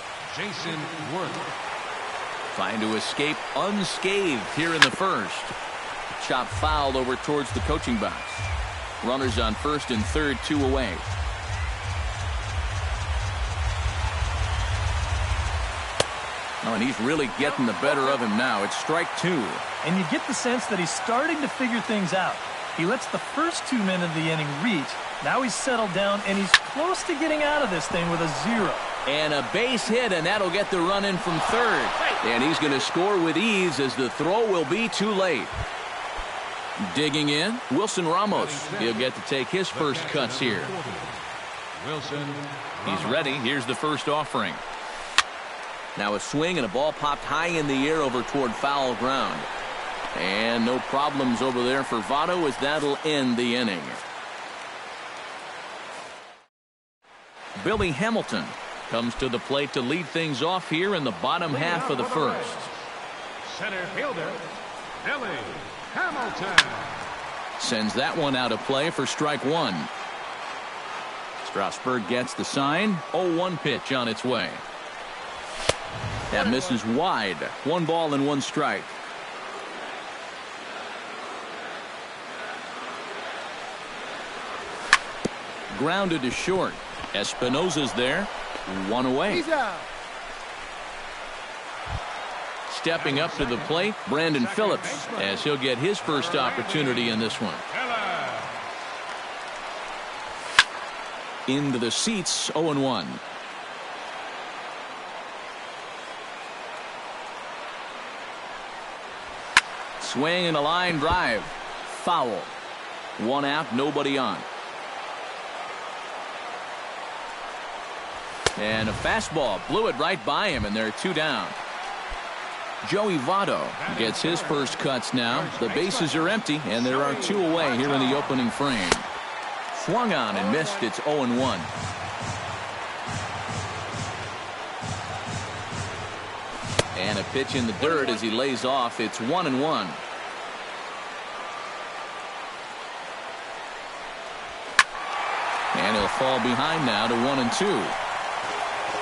Trying to escape unscathed here in the first. Chop fouled over towards the coaching box. Runners on first and third, 2 away. Oh, and he's really getting the better of him now. It's strike 2. And you get the sense that he's starting to figure things out. He lets the first 2 men of the inning reach. Now he's settled down, and he's close to getting out of this thing with a 0. And a base hit, and that'll get the run in from third. And he's going to score with ease as the throw will be too late. Digging in, Wilson Ramos. He'll get to take his first cuts here. He's ready. Here's the first offering. Now a swing and a ball popped high in the air over toward foul ground. And no problems over there for Votto as that'll end the inning. Billy Hamilton comes to the plate to lead things off here in the bottom half of the first. Center fielder, Billy Hamilton. Sends that one out of play for strike 1. Strasburg gets the sign. 0-1 pitch on its way. That misses wide. 1 ball and 1 strike. grounded to short. Espinosa's there. One away. He's out. Stepping up to the plate, Brandon Phillips, as he'll get his first opportunity in this one. Into the seats, 0-1. Swing and a line drive. Foul. One out, nobody on. And a fastball blew it right by him, and they're 2 down. Joey Votto gets his first cuts now. The bases are empty, and there are 2 away here in the opening frame. Swung on and missed. It's 0-1. And a pitch in the dirt as he lays off. It's 1-1. And he'll fall behind now to 1-2.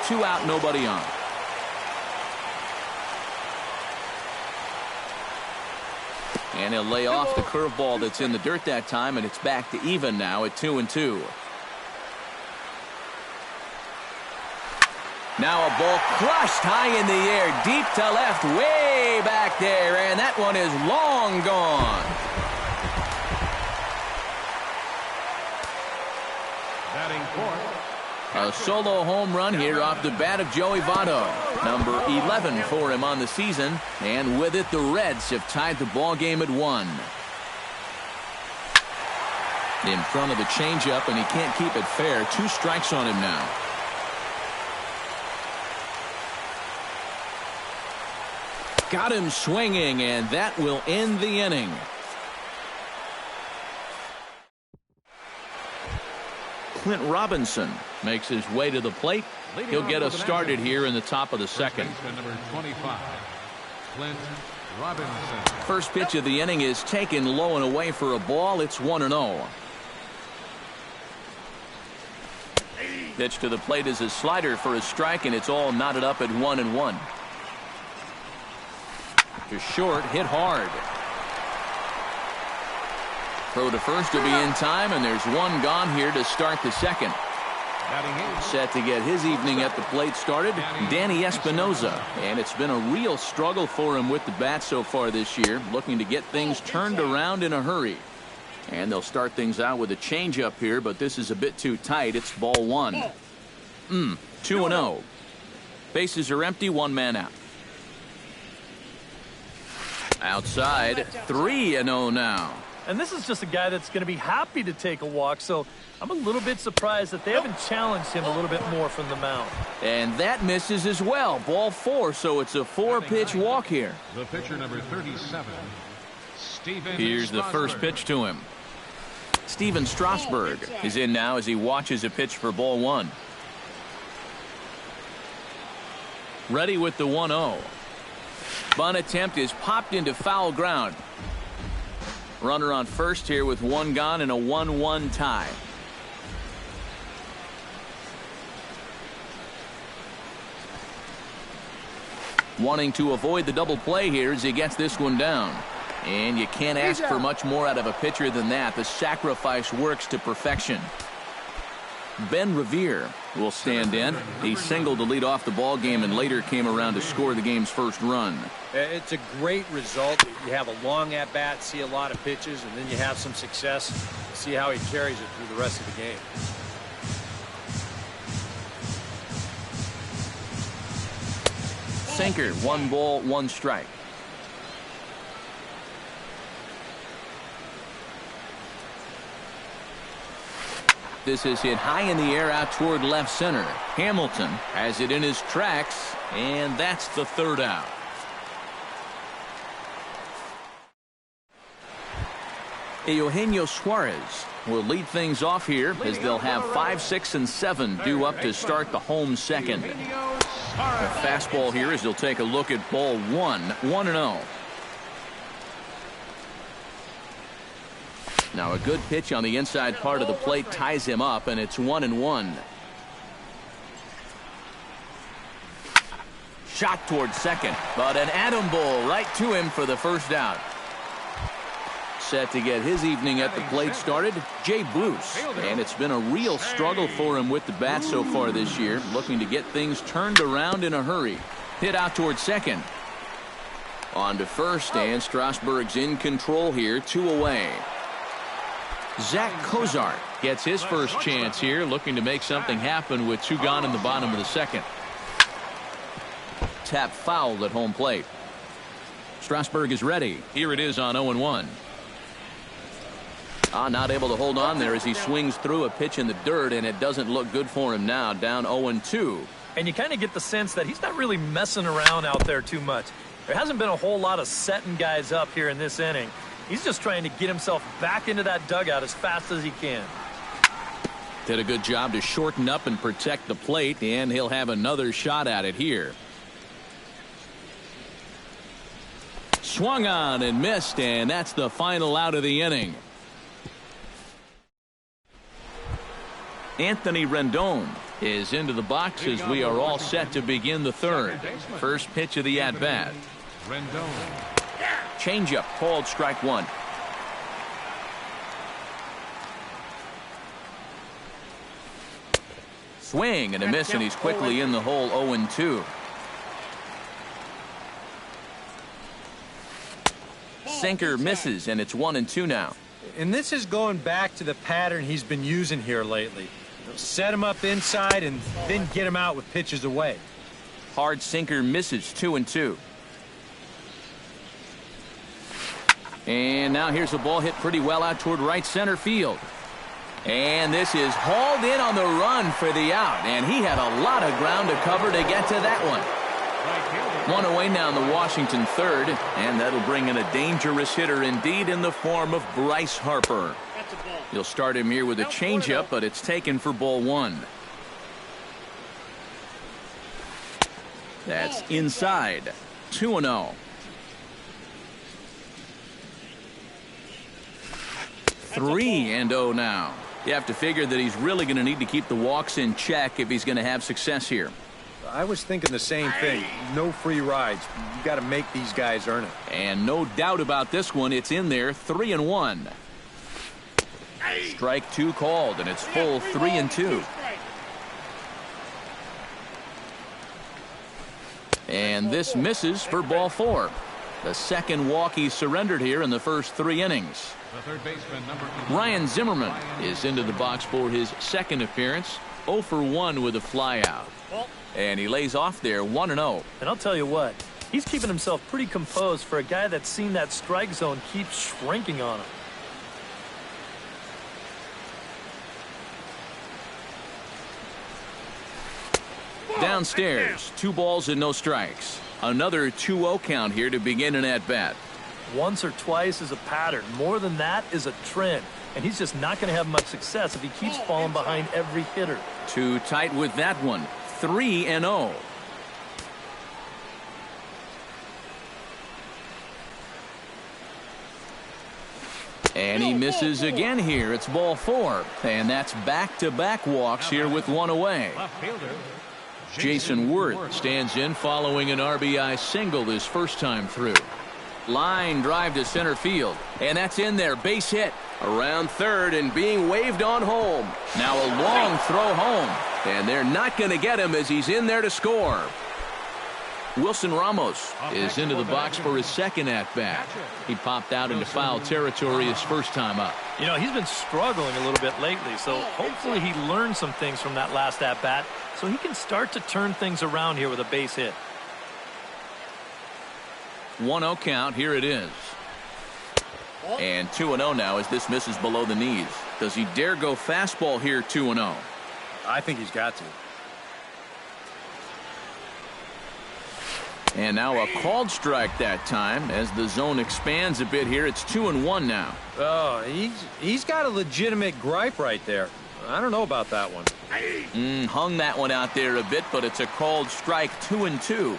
2 out, nobody on. And he'll lay off the curveball that's in the dirt that time, and it's back to even now at 2-2. Now a ball crushed high in the air, deep to left, way back there, and that one is long gone. Batting fourth. A solo home run here off the bat of Joey Votto. Number 11 for him on the season. And with it, the Reds have tied the ball game at 1. In front of the changeup, and he can't keep it fair. 2 strikes on him now. Got him swinging, and that will end the inning. Clint Robinson makes his way to the plate. He'll get us started here in the top of the second. Number 25, Clint Robinson. First pitch of the inning is taken low and away for a ball. It's 1-0. Pitch to the plate is a slider for a strike, and it's all knotted up at 1-1. To short, hit hard. Throw to first will be in time, and there's 1 gone here to start the second. Set to get his evening at the plate started, Danny Espinosa. And it's been a real struggle for him with the bat so far this year, looking to get things turned around in a hurry. And they'll start things out with a changeup here, but this is a bit too tight. It's ball 1. 2-0. Bases are empty, 1 man out. Outside, 3-0 now. And this is just a guy that's going to be happy to take a walk, so I'm a little bit surprised that they haven't challenged him a little bit more from the mound. And that misses as well. Ball 4, so it's a 4-pitch walk here. The pitcher number 37, Steven Here's the first pitch to him. Steven Strasburg is in now as he watches a pitch for ball 1. Ready with the 1-0. Bunt attempt is popped into foul ground. Runner on first here with 1 gone and a 1-1 tie. Wanting to avoid the double play here as he gets this one down. And you can't ask for much more out of a pitcher than that. The sacrifice works to perfection. Ben Revere will stand in. He singled to lead off the ball game and later came around to score the game's first run. It's a great result. You have a long at-bat, see a lot of pitches, and then you have some success. See how he carries it through the rest of the game. Sinker, 1 ball, 1 strike. This is hit high in the air out toward left center. Hamilton has it in his tracks, and that's the 3rd out. Eugenio Suarez will lead things off here as they'll have 5, 6, and 7 due up to start the home second. A fastball here as they'll take a look at ball 1, 1-0. Now a good pitch on the inside part of the plate ties him up, and it's 1-1. Shot toward second, but an atom bowl right to him for the first out. Set to get his evening at the plate started, Jay Bruce. And it's been a real struggle for him with the bat so far this year, looking to get things turned around in a hurry. Hit out towards second. On to first, and Strasburg's in control here, 2 away. Zach Cozart gets his first chance here, looking to make something happen with 2 gone in the bottom of the second. Tap fouled at home plate. Strasburg is ready. Here it is on 0-1. Not able to hold on there as he swings through a pitch in the dirt, and it doesn't look good for him now, down 0-2. And you kind of get the sense that he's not really messing around out there too much. There hasn't been a whole lot of setting guys up here in this inning. He's just trying to get himself back into that dugout as fast as he can. Did a good job to shorten up and protect the plate, and he'll have another shot at it here. Swung on and missed, and that's the final out of the inning. Anthony Rendon is into the box as we are all set to begin the third. First pitch of the at-bat. Changeup called strike 1. Swing and a miss, and he's quickly in the hole. 0-2. Sinker misses, and it's 1-2 now. And this is going back to the pattern he's been using here lately. Set him up inside and then get him out with pitches away. Hard sinker misses, 2-2. And now here's a ball hit pretty well out toward right center field. And this is hauled in on the run for the out. And he had a lot of ground to cover to get to that one. 1 away now in the Washington third, and that'll bring in a dangerous hitter indeed in the form of Bryce Harper. You'll start him here with a changeup, but it's taken for ball 1. That's inside. 2-0. 3-0 now. You have to figure that he's really going to need to keep the walks in check if he's going to have success here. I was thinking the same thing. No free rides. You got to make these guys earn it. And no doubt about this one. It's in there. 3-1. Strike 2 called, and it's full 3-2. And this misses for ball 4. The second walk he surrendered here in the first 3 innings. Ryan Zimmerman is into the box for his second appearance. 0 for 1 with a flyout. And he lays off there, 1-0. And I'll tell you what, he's keeping himself pretty composed for a guy that's seen that strike zone keep shrinking on him. Downstairs, 2 balls and no strikes. Another 2-0 count here to begin an at-bat. Once or twice is a pattern. More than that is a trend. And he's just not going to have much success if he keeps falling behind every hitter. Too tight with that one. 3-0. And he misses again here. It's ball 4. And that's back-to-back walks here with 1 away. Jason Worth stands in following an RBI single his first time through. Line drive to center field. And that's in there. Base hit. Around third and being waved on home. Now a long throw home. And they're not going to get him as he's in there to score. Wilson Ramos is into the box for his second at-bat. He popped out into foul territory his first time up. You know, he's been struggling a little bit lately, so hopefully he learned some things from that last at-bat so he can start to turn things around here with a base hit. 1-0 count. Here it is. And 2-0 now as this misses below the knees. Does he dare go fastball here, 2-0? I think he's got to. And now a called strike that time as the zone expands a bit here. It's 2-1 now. Oh, he's got a legitimate gripe right there. I don't know about that one. Hung that one out there a bit, but it's a called strike. 2-2.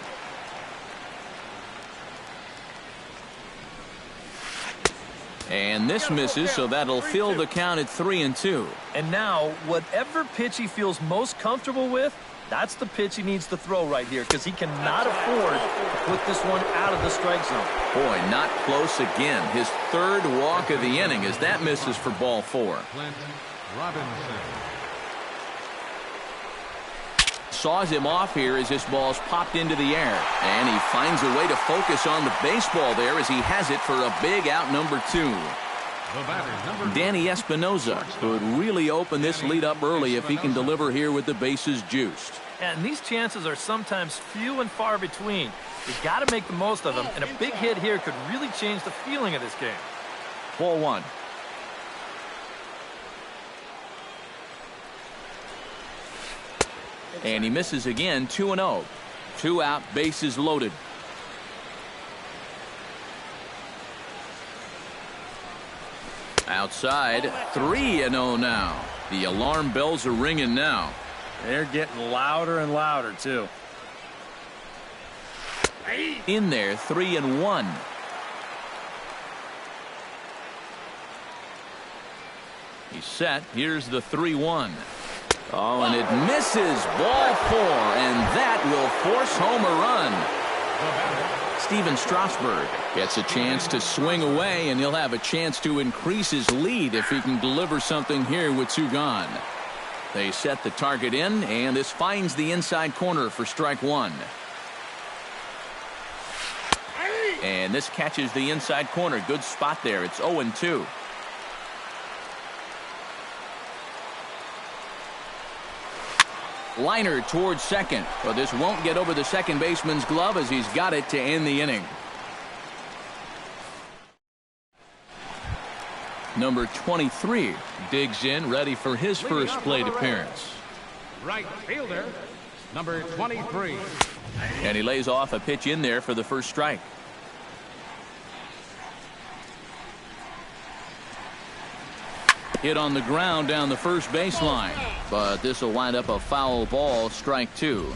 And this misses, so that'll fill the count at 3-2. And now, whatever pitch he feels most comfortable with, that's the pitch he needs to throw right here, because he cannot afford to put this one out of the strike zone. Boy, not close again. His third walk of the inning as that misses for ball 4. Clint Robinson. Saws him off here as this ball's popped into the air. And he finds a way to focus on the baseball there as he has it for a big out number 2. The batter, number Danny Espinoza could really open this lead up early if he can deliver here with the bases juiced. And these chances are sometimes few and far between. You got to make the most of them, and a big hit here could really change the feeling of this game. Ball 1. And he misses again, 2-0. 2 out, bases loaded. Outside, 3-0 now. The alarm bells are ringing now. They're getting louder and louder, too. In there, 3-1. He's set. Here's the 3-1. Oh, and it misses. Ball 4, and that will force home a run. Steven Strasburg gets a chance to swing away, and he'll have a chance to increase his lead if he can deliver something here with 2 gone. They set the target in, and this finds the inside corner for strike 1. And this catches the inside corner. Good spot there. It's 0-2. Liner towards second, but this won't get over the second baseman's glove as he's got it to end the inning. Number 23 digs in, ready for his first plate appearance. right fielder, number 23. And he lays off a pitch in there for the first strike. Hit on the ground down the first baseline, but this will wind up a foul ball, strike 2.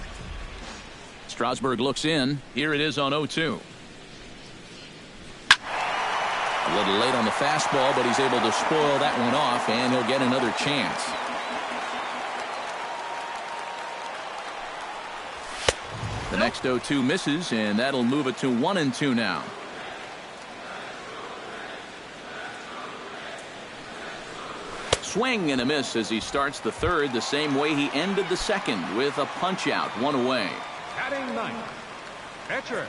Strasburg looks in. Here it is on 0-2. A little late on the fastball, but he's able to spoil that one off, and he'll get another chance. The next 0-2 misses, and that'll move it to 1-2 now. Swing and a miss as he starts the third the same way he ended the second, with a punch out, one away. Batting ninth, pitcher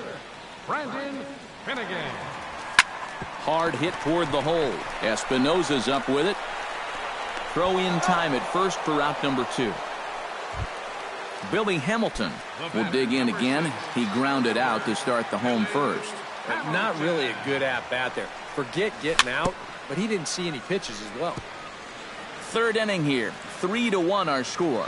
Brandon Finnegan. Hard hit toward the hole. Espinoza's up with it. Throw in time at first for out number 2. Billy Hamilton will dig in again. He grounded out to start the home first. Not really a good at-bat there. Forget getting out, but he didn't see any pitches as well. Third inning here. 3-1 our score.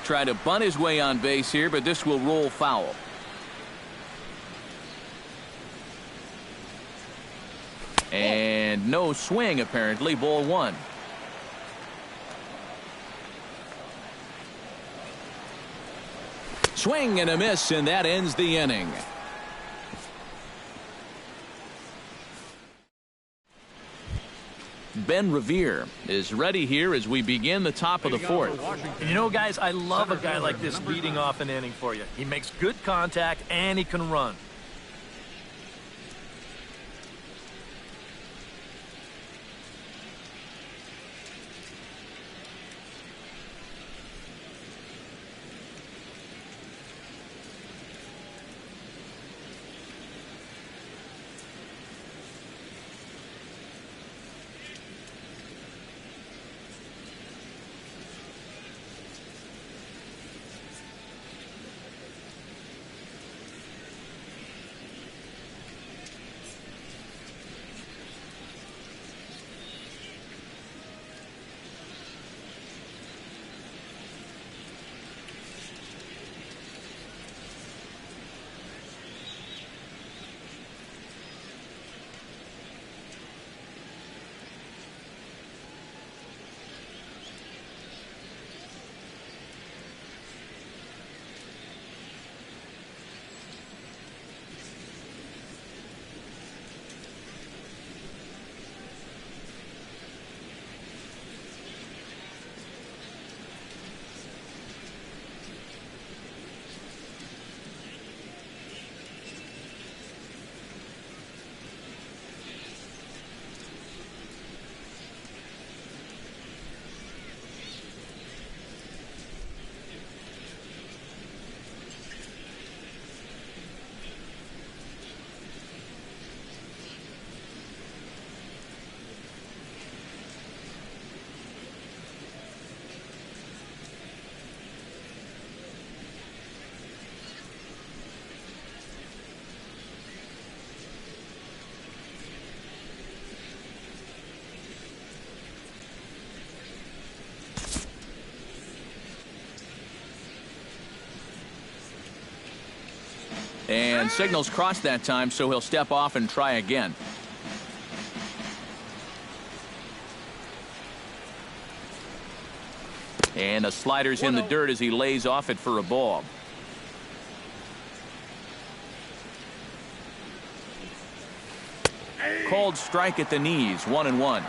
Try to bunt his way on base here, but this will roll foul. And no swing, apparently. Ball 1. Swing and a miss, and that ends the inning. Ben Revere is ready here as we begin the top of the fourth. You know, guys, I love a guy like this leading off an inning for you. He makes good contact, and he can run. And signals crossed that time, so he'll step off and try again. And a slider's in the dirt as he lays off it for a ball. Called strike at the knees, 1-1.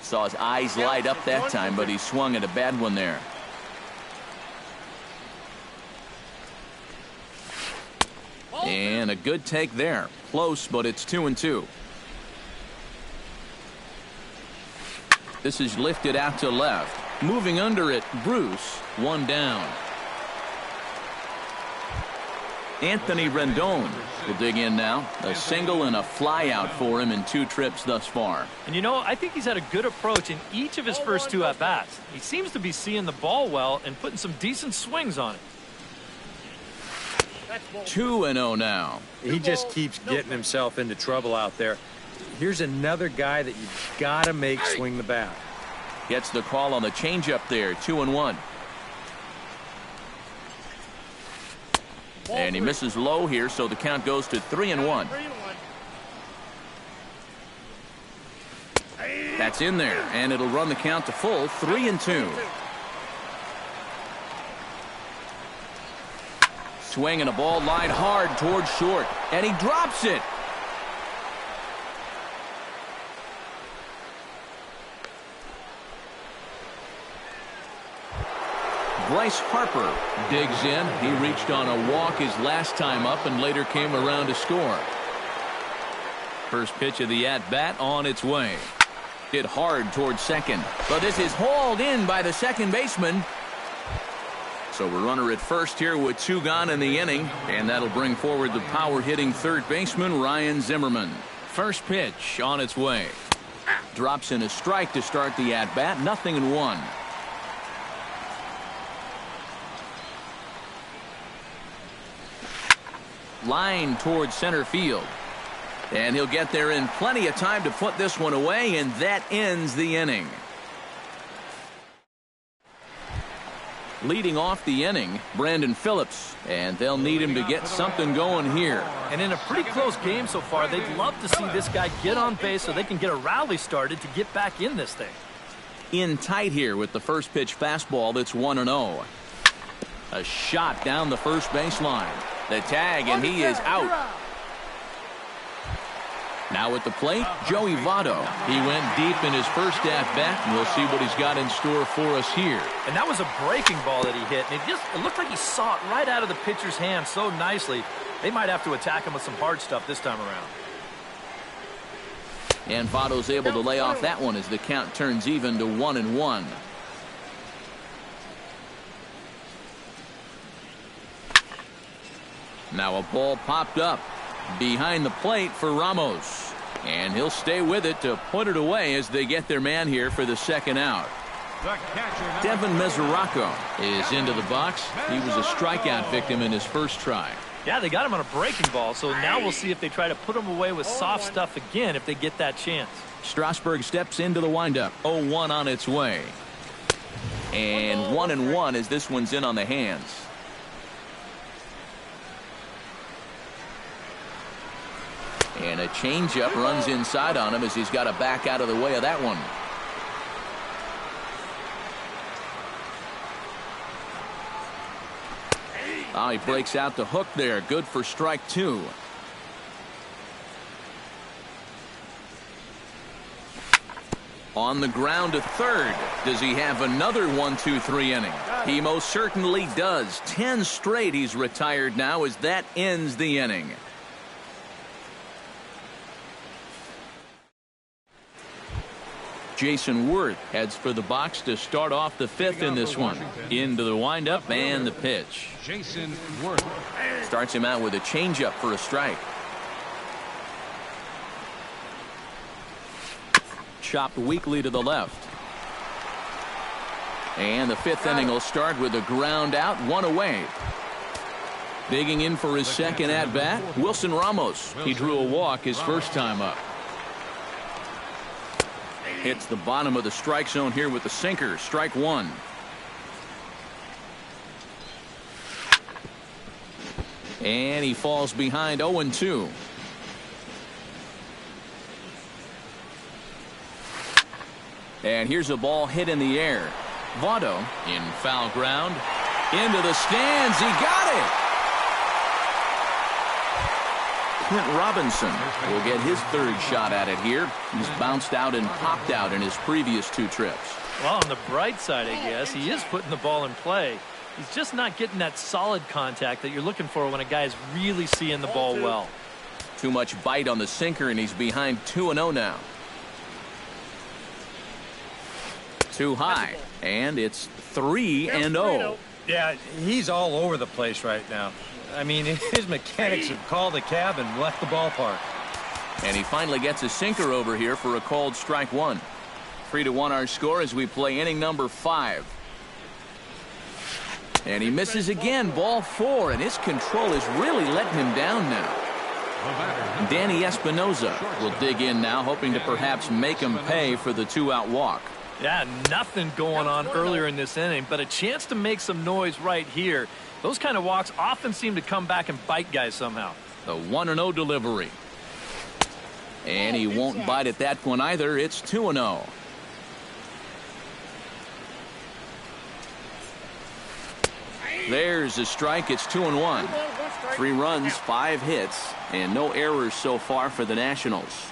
Saw his eyes light up that time, but he swung at a bad one there. And a good take there. Close, but it's 2-2. This is lifted out to left. Moving under it, Bruce, one down. Anthony Rendon will dig in now. A single and a fly out for him in 2 trips thus far. And you know, I think he's had a good approach in each of his first 2 at-bats. He seems to be seeing the ball well and putting some decent swings on it. 2-0 now. He just keeps getting himself into trouble out there. Here's another guy that you've got to make swing the bat. Gets the call on the changeup there, 2-1. And he misses low here, so the count goes to 3-1. That's in there, and it'll run the count to full, 3-2. Swinging a ball line hard towards short, and he drops it. Bryce Harper digs in. He reached on a walk his last time up and later came around to score. First pitch of the at-bat on its way. Hit hard towards second, but this is hauled in by the second baseman. So we're runner at first here with 2 gone in the inning, and that'll bring forward the power-hitting third baseman Ryan Zimmerman. First pitch on its way. Drops in a strike to start the at-bat, 0-1. Line towards center field. And he'll get there in plenty of time to put this one away, and that ends the inning. Leading off the inning, Brandon Phillips, and they'll need him to get something going here. And in a pretty close game so far, they'd love to see this guy get on base so they can get a rally started to get back in this thing. In tight here with the first pitch fastball that's 1-0. A shot down the first baseline. The tag, and he is out. Now at the plate, Joey Votto. He went deep in his first at-bat, and we'll see what he's got in store for us here. And that was a breaking ball that he hit, and it looked like he saw it right out of the pitcher's hand so nicely. They might have to attack him with some hard stuff this time around. And Votto's able to lay off that one as the count turns even to 1-1. Now a ball popped up behind the plate for Ramos. And he'll stay with it to put it away as they get their man here for the second out. Devin Mesoraco is into the box. He was a strikeout victim in his first try. Yeah, they got him on a breaking ball, so now we'll see if they try to put him away with soft stuff again if they get that chance. Strasburg steps into the windup. 0-1 on its way. And 1-1 as this one's in on the hands. And a changeup runs inside on him as he's got to back out of the way of that one. Oh, he breaks out the hook there. Good for strike 2. On the ground to third. Does he have another 1-2-3 inning? He most certainly does. 10 straight he's retired now as that ends the inning. Jason Worth heads for the box to start off the 5th in this one. Into the windup and the pitch. Jason Worth starts him out with a changeup for a strike. Chopped weakly to the left. And the 5th inning will start with a ground out, 1 away. Digging in for his second at bat, Wilson Ramos. He drew a walk his first time up. Hits the bottom of the strike zone here with the sinker. Strike one. And he falls behind 0-2. And here's a ball hit in the air. Votto in foul ground. Into the stands. He got it. Clint Robinson will get his third shot at it here. He's bounced out and popped out in his previous two trips. Well, on the bright side, I guess, he is putting the ball in play. He's just not getting that solid contact that you're looking for when a guy's really seeing the ball well. Too much bite on the sinker, and he's behind 2-0 now. Too high, and it's 3-0. Yeah, he's all over the place right now. I mean, his mechanics have called a cab and left the ballpark. And he finally gets a sinker over here for a called strike one. 3-1 our score as we play inning number 5. And he misses again, ball 4, and his control is really letting him down now. Danny Espinoza will dig in now, hoping to perhaps make him pay for the 2-out walk. Yeah, nothing going on earlier in this inning, but a chance to make some noise right here. Those kind of walks often seem to come back and bite guys somehow. The 1-0 delivery. And he won't bite at that one either. It's 2-0. There's a strike. It's 2-1. 3 runs, 5 hits, and no errors so far for the Nationals.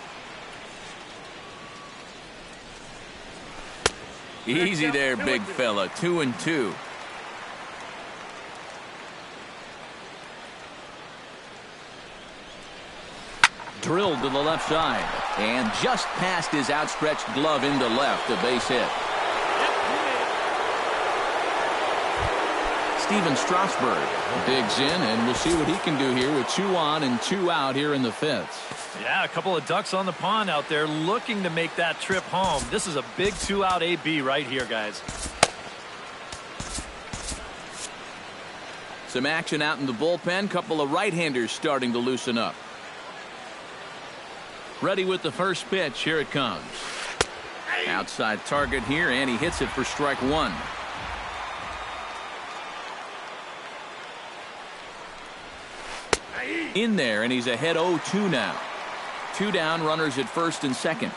Easy there, big fella. 2-2. Drilled to the left side, and just past his outstretched glove into left, a base hit. Steven Strasburg digs in, and we'll see what he can do here with 2 on and 2 out here in the 5th. Yeah, a couple of ducks on the pond out there looking to make that trip home. This is a big 2-out AB right here, guys. Some action out in the bullpen. Couple of right-handers starting to loosen up. Ready with the first pitch. Here it comes. Outside target here, and he hits it for strike one. In there, and he's ahead 0-2 now. 2 down, runners at first and second.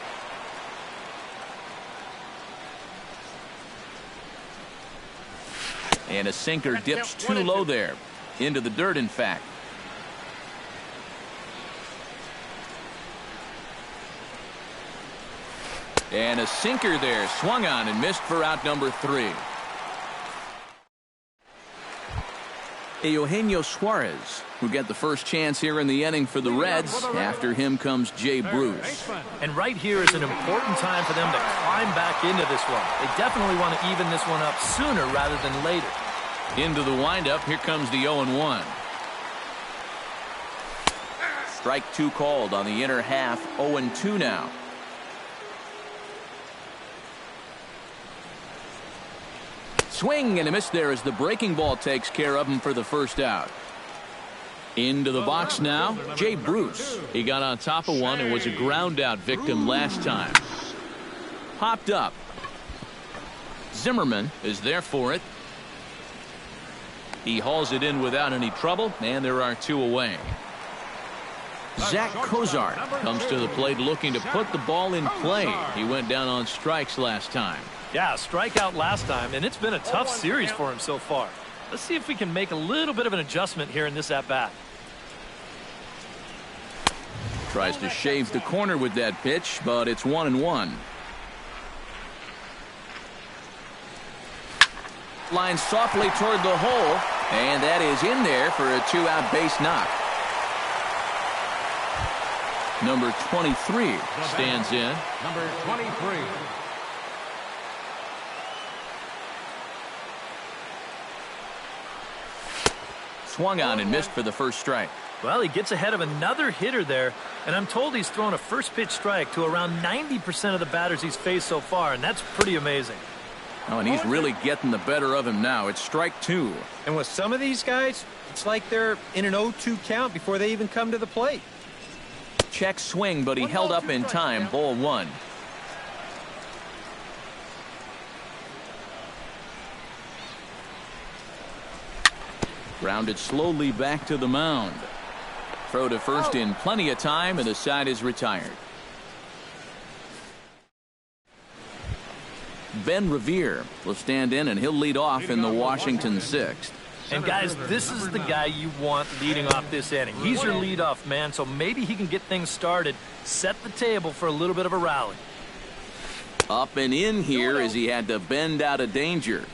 And a sinker dips too low there. Into the dirt, in fact. And a sinker there, swung on and missed for out number 3. Eugenio Suarez, who get the first chance here in the inning for the Reds. After him comes Jay Bruce. And right here is an important time for them to climb back into this one. They definitely want to even this one up sooner rather than later. Into the windup, here comes the 0-1. Strike 2 called on the inner half, 0-2 now. Swing and a miss there as the breaking ball takes care of him for the first out. Into the box now, Jay Bruce. He got on top of one and was a ground out victim last time. Popped up. Zimmerman is there for it. He hauls it in without any trouble, and there are 2 away. Zach Cozart comes to the plate looking to put the ball in play. He went down on strikes last time. Yeah, strikeout last time, and it's been a tough series for him so far. Let's see if we can make a little bit of an adjustment here in this at-bat. Tries to shave the corner with that pitch, but it's 1-1. Line softly toward the hole, and that is in there for a 2-out base knock. Number 23 stands in. Number 23. Swung on and missed for the first strike. Well, he gets ahead of another hitter there, and I'm told he's thrown a first pitch strike to around 90% of the batters he's faced so far, and that's pretty amazing. Oh, and he's really getting the better of him now. It's strike 2. And with some of these guys, it's like they're in an 0-2 count before they even come to the plate. Check swing, but he held up in time. Ball 1. Grounded slowly back to the mound. Throw to first in plenty of time, and the side is retired. Ben Revere will stand in, and he'll lead off in the Washington 6th. And guys, this is the guy you want leading off this inning. He's your leadoff man, so maybe he can get things started, set the table for a little bit of a rally. Up and in here as he had to bend out of danger.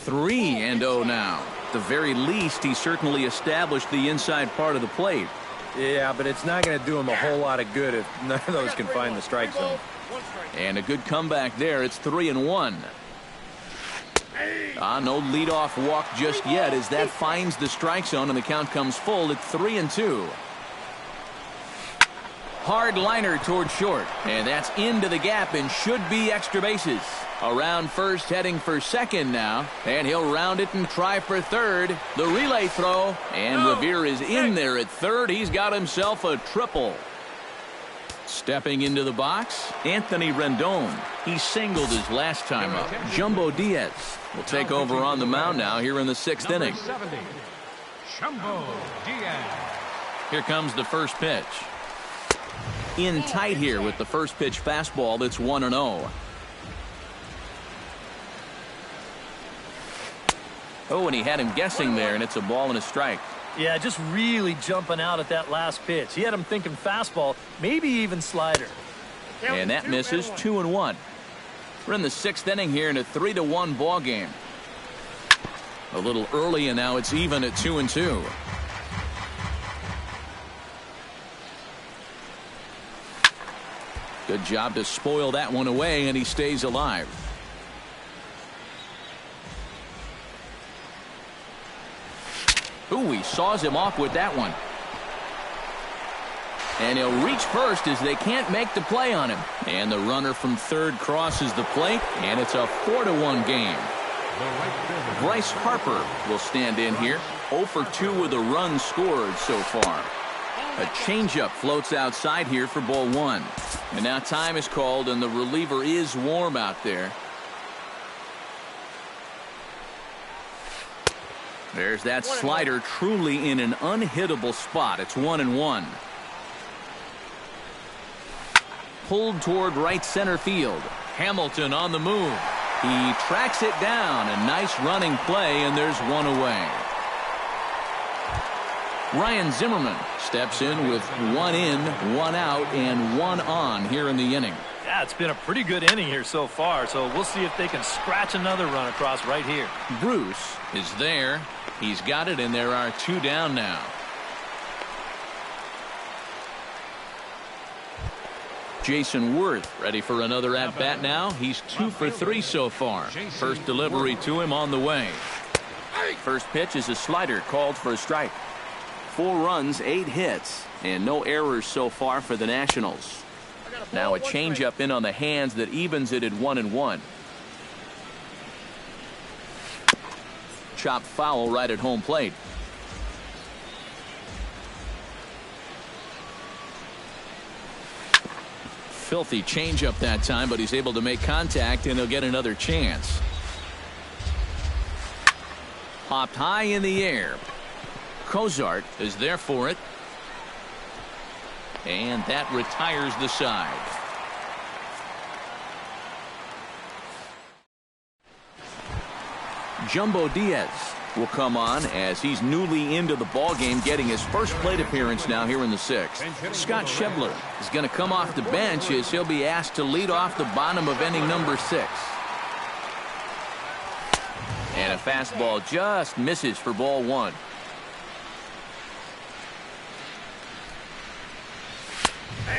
3-0 now. At the very least, he certainly established the inside part of the plate. Yeah, but it's not going to do him a whole lot of good if none of those can find the strike zone. And a good comeback there. It's 3-1. No leadoff walk just yet as that finds the strike zone and the count comes full at 3-2. Hard liner toward short, and that's into the gap and should be extra bases. Around first, heading for second now, and he'll round it and try for third. The relay throw, and Revere is in there at third. He's got himself a triple. Stepping into the box, Anthony Rendon. He singled his last time up. Jumbo Diaz will take over on the mound now here in the 6th inning. 70, Jumbo Diaz. Here comes the first pitch. In tight here with the first pitch fastball that's 1-0. Oh, and he had him guessing there, and it's a ball and a strike. Yeah, just really jumping out at that last pitch. He had him thinking fastball, maybe even slider. And that misses. 2-1. We're in the 6th inning here in a 3-1 ball game. A little early, and now it's even at 2-2. Good job to spoil that one away, and he stays alive. Ooh, he saws him off with that one. And he'll reach first as they can't make the play on him. And the runner from third crosses the plate, and it's a 4-1 game. Bryce Harper will stand in here. 0 for 2 with a run scored so far. A changeup floats outside here for ball 1. And now time is called, and the reliever is warm out there. There's that slider truly in an unhittable spot. It's 1-1. Pulled toward right center field. Hamilton on the move. He tracks it down. A nice running play, and there's one away. Ryan Zimmerman steps in with 1 in, 1 out, and 1 on here in the inning. Yeah, it's been a pretty good inning here so far, so we'll see if they can scratch another run across right here. Bruce is there. He's got it, and there are 2 down now. Jason Worth ready for another at-bat now. He's 2 for 3 so far. First delivery to him on the way. First pitch is a slider called for a strike. 4 runs, 8 hits, and no errors so far for the Nationals. Now a changeup in on the hands that evens it at 1-1. Chopped foul right at home plate. Filthy changeup that time, but he's able to make contact, and he'll get another chance. Popped high in the air. Cozart is there for it. And that retires the side. Jumbo Diaz will come on as he's newly into the ballgame, getting his first plate appearance now here in the 6th. Scott Schebler is going to come off the bench as he'll be asked to lead off the bottom of inning number 6. And a fastball just misses for ball 1.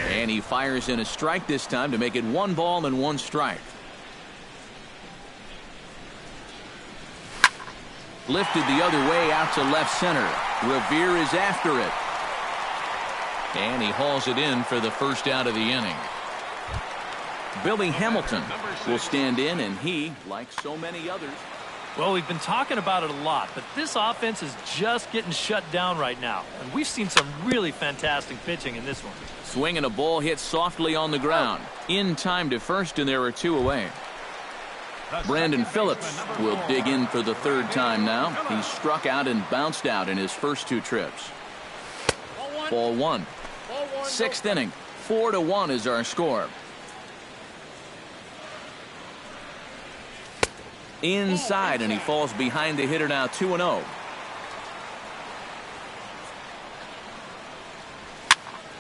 And he fires in a strike this time to make it 1 ball and 1 strike. Lifted the other way out to left center. Revere is after it. And he hauls it in for the first out of the inning. Billy Hamilton will stand in, and he, like so many others. Well, we've been talking about it a lot, but this offense is just getting shut down right now. And we've seen some really fantastic pitching in this one. Swinging a ball hit softly on the ground. In time to first, and there are 2 away. Brandon Phillips will dig in for the third time now. He struck out and bounced out in his first two trips. Ball one. Sixth inning. 4-1 is our score. Inside, and he falls behind the hitter now, 2-0.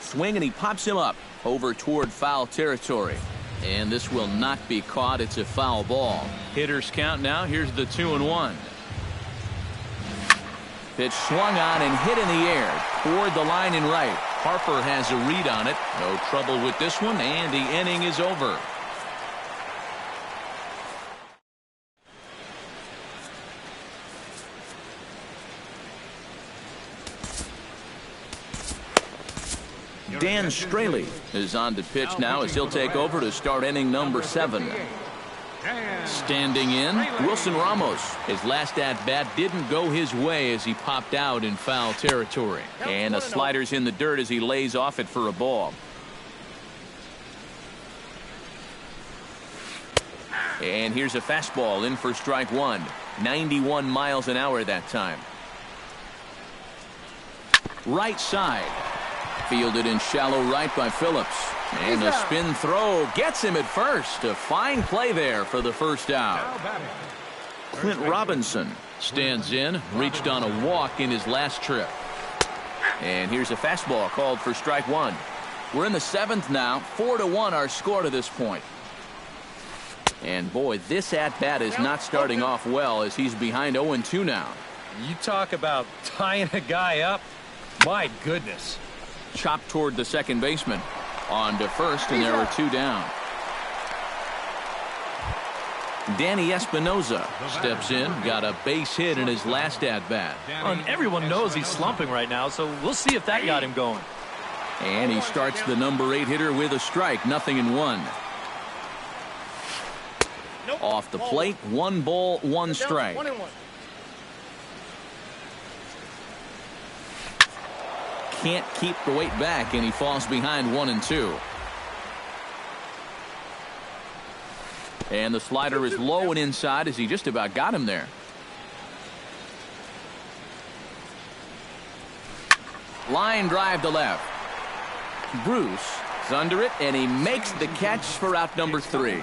Swing, and he pops him up over toward foul territory. And this will not be caught. It's a foul ball. Hitters count now. Here's the 2-1. Pitch swung on and hit in the air toward the line in right. Harper has a read on it. No trouble with this one, and the inning is over. Dan Straley is on to pitch now as he'll take over to start inning number 7. Standing in, Wilson Ramos. His last at-bat didn't go his way as he popped out in foul territory. And the slider's in the dirt as he lays off it for a ball. And here's a fastball in for strike one. 91 miles an hour that time. Right side. Fielded in shallow right by Phillips. And a spin throw gets him at first. A fine play there for the first out. Clint Robinson stands in. Reached on a walk in his last trip. And here's a fastball called for strike one. We're in the 7th now. 4-1 our score to this point. And boy, this at-bat is not starting off well as he's behind 0-2 now. You talk about tying a guy up. My goodness. Chopped toward the second baseman. On to first, and there are 2 down. Danny Espinoza steps in. Got a base hit in his last at-bat. And everyone knows he's slumping right now, so we'll see if that got him going. And he starts the number 8 hitter with a strike. 0-1. Off the plate. 1 ball, 1 strike. Can't keep the weight back, and he falls behind 1-2. And the slider is low and inside as he just about got him there. Line drive to left. Bruce is under it, and he makes the catch for out number 3.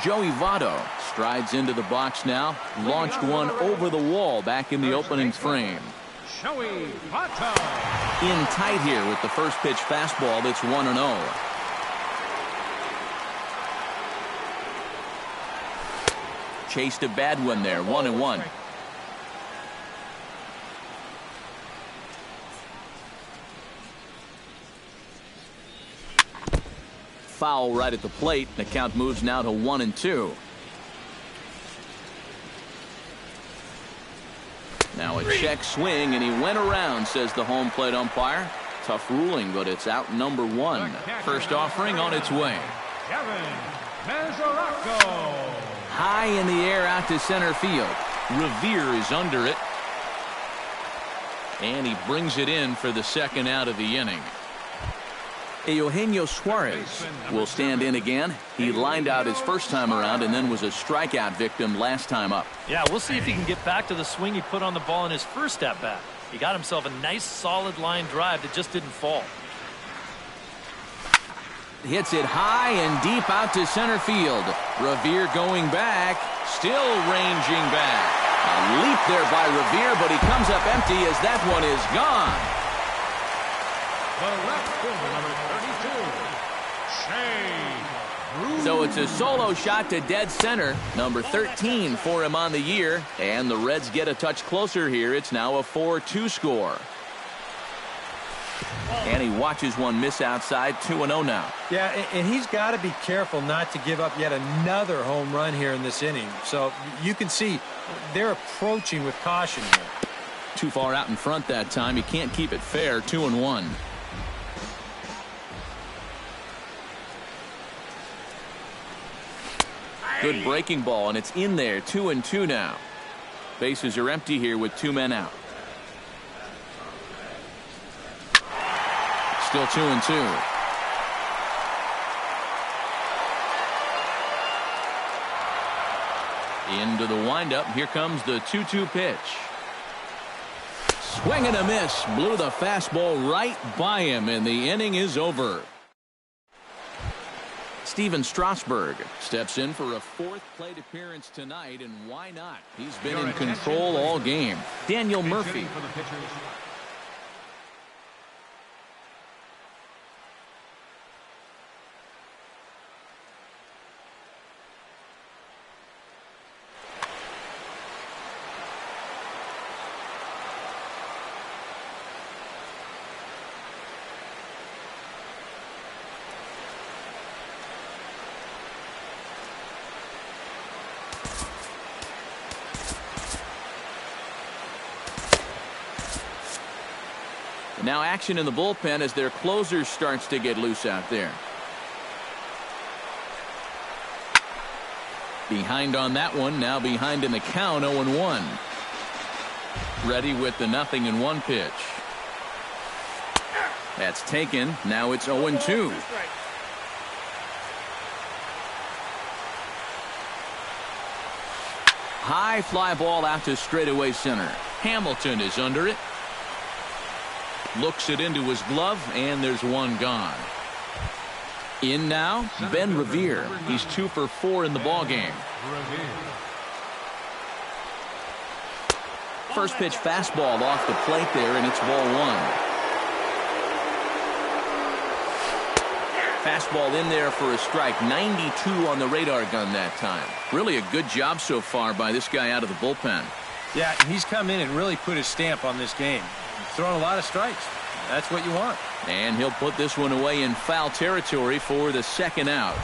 Joey Votto strides into the box now. Launched one over the wall back in the opening frame. In tight here with the first pitch fastball that's 1-0. Chased a bad one there. 1-1. Foul right at the plate. The count moves now to 1-2. Now a check swing, and he went around, says the home plate umpire. Tough ruling, but it's out number 1. First offering on its way. High in the air out to center field. Revere is under it. And he brings it in for the second out of the inning. Eugenio Suarez will stand in again. He lined out his first time around and then was a strikeout victim last time up. Yeah, we'll see if he can get back to the swing he put on the ball in his first at-bat. He got himself a nice solid line drive that just didn't fall. Hits it high and deep out to center field. Revere going back, still ranging back. A leap there by Revere, but he comes up empty as that one is gone. The left fielder, number 32, Shea. So it's a solo shot to dead center. Number 13 for him on the year. And the Reds get a touch closer here. It's now a 4-2 score. And he watches one miss outside. 2-0 now. Yeah, and he's got to be careful not to give up yet another home run here in this inning. So you can see they're approaching with caution here. Too far out in front that time. He can't keep it fair. 2-1. Good breaking ball, and it's in there. 2-2 now. Bases are empty here with 2 men out. Still 2-2. Into the windup. Here comes the 2-2 pitch. Swing and a miss. Blew the fastball right by him, and the inning is over. Steven Strasburg steps in for a 4th plate appearance tonight, and why not? He's been in control all game. Daniel Murphy. Now action in the bullpen as their closer starts to get loose out there. Behind on that one. Now behind in the count. 0-1. Ready with the 0-1 pitch. That's taken. Now it's 0-2. High fly ball out to straightaway center. Hamilton is under it. Looks it into his glove, and there's one gone. In now, Ben Revere. He's 2 for 4 in the ballgame. First pitch fastball off the plate there, and it's ball 1. Fastball in there for a strike. 92 on the radar gun that time. Really a good job so far by this guy out of the bullpen. Yeah, he's come in and really put his stamp on this game. Throwing a lot of strikes. That's what you want. And he'll put this one away in foul territory for the 2nd out.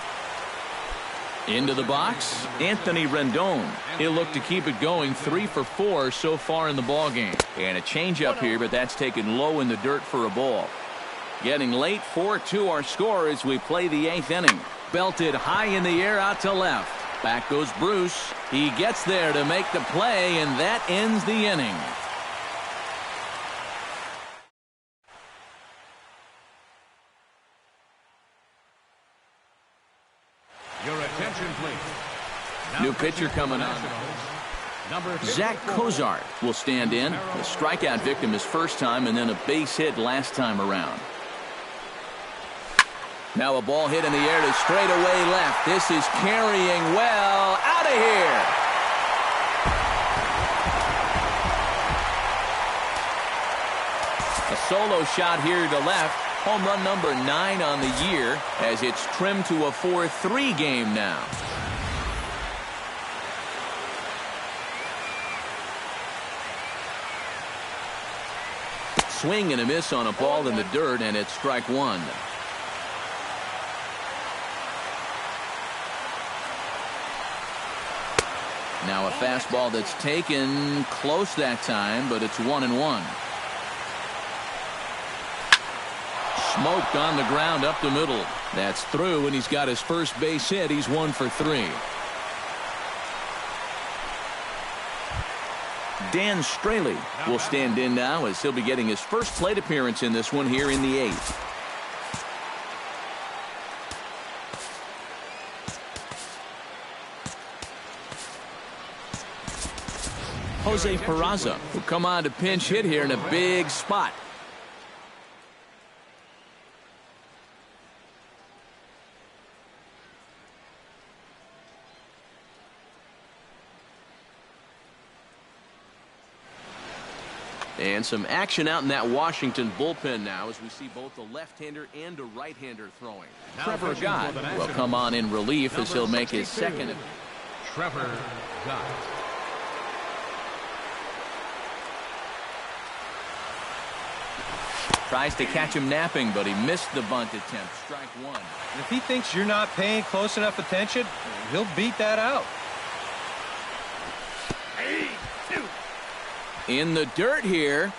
Into the box, Anthony Rendon. He'll look to keep it going. 3 for 4 so far in the ballgame. And a changeup here, but that's taken low in the dirt for a ball. Getting late. 4-2 our score as we play the 8th inning. Belted high in the air out to left. Back goes Bruce. He gets there to make the play, and that ends the inning. Your attention, please. New pitcher coming on. Zach Cozart will stand in. The strikeout victim his first time, and then a base hit last time around. Now a ball hit in the air to straightaway left. This is carrying well. Out of here. A solo shot here to left. Home run number 9 on the year as it's trimmed to a 4-3 game now. Swing and a miss on a ball in the dirt, and it's strike 1. Now a fastball that's taken close that time, but it's 1-1. Smoked on the ground up the middle. That's through, and he's got his first base hit. He's 1 for 3. Dan Straley will stand in now as he'll be getting his first plate appearance in this one here in the 8th. Jose Peraza will come on to pinch hit here in a big spot. And some action out in that Washington bullpen now as we see both a left-hander and a right-hander throwing. Trevor Gott will come on in relief as he'll make his second. Trevor Gott. Tries to catch him napping, but he missed the bunt attempt. Strike 1. And if he thinks you're not paying close enough attention, he'll beat that out. In the dirt here,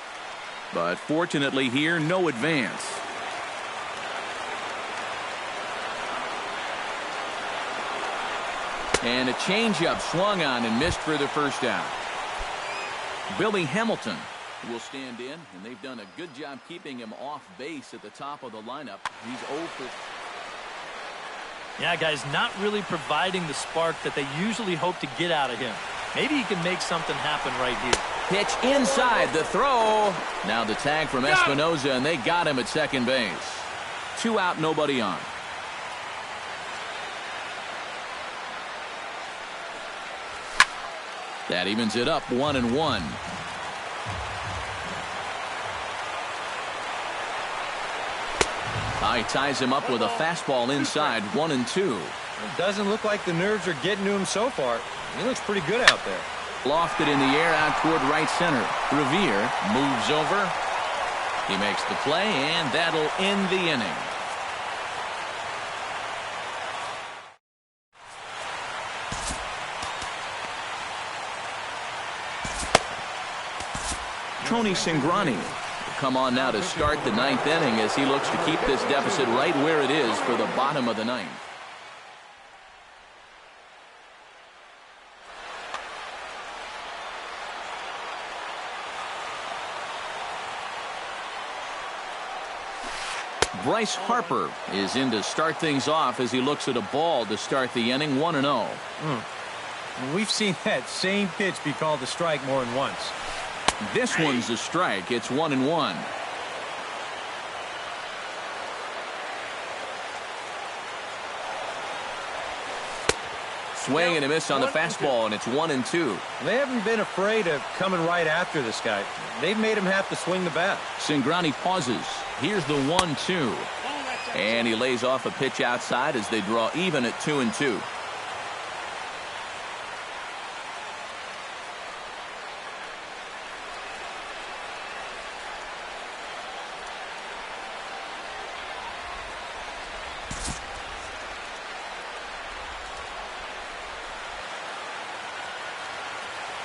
but fortunately here, no advance. And a changeup swung on and missed for the first out. Billy Hamilton will stand in, and they've done a good job keeping him off base at the top of the lineup. He's 0 for... Yeah, guys, not really providing the spark that they usually hope to get out of him. Maybe he can make something happen right here. Pitch inside, the throw. Now the tag from Espinosa, and they got him at second base. 2 out, nobody on. That evens it up, 1-1. He ties him up with a fastball inside, 1-2. It doesn't look like the nerves are getting to him so far. He looks pretty good out there. Lofted in the air out toward right center. Revere moves over. He makes the play, and that'll end the inning. Tony Cingrani will come on now to start the 9th inning as he looks to keep this deficit right where it is for the bottom of the 9th. Bryce Harper is in to start things off as he looks at a ball to start the inning, 1-0. We've seen that same pitch be called a strike more than once. This one's a strike. It's 1-1. Swing and a miss on the fastball, and it's 1-2. They haven't been afraid of coming right after this guy. They've made him have to swing the bat. Cingrani pauses. Here's the 1-2. And he lays off a pitch outside as they draw even at 2-2.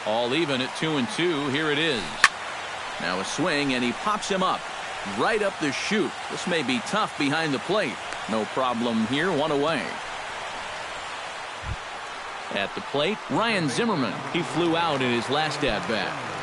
All even at 2-2. Here it is. Now a swing, and he pops him up. Right up the chute. This may be tough behind the plate. No problem here. 1 away. At the plate, Ryan Zimmerman. He flew out in his last at-bat.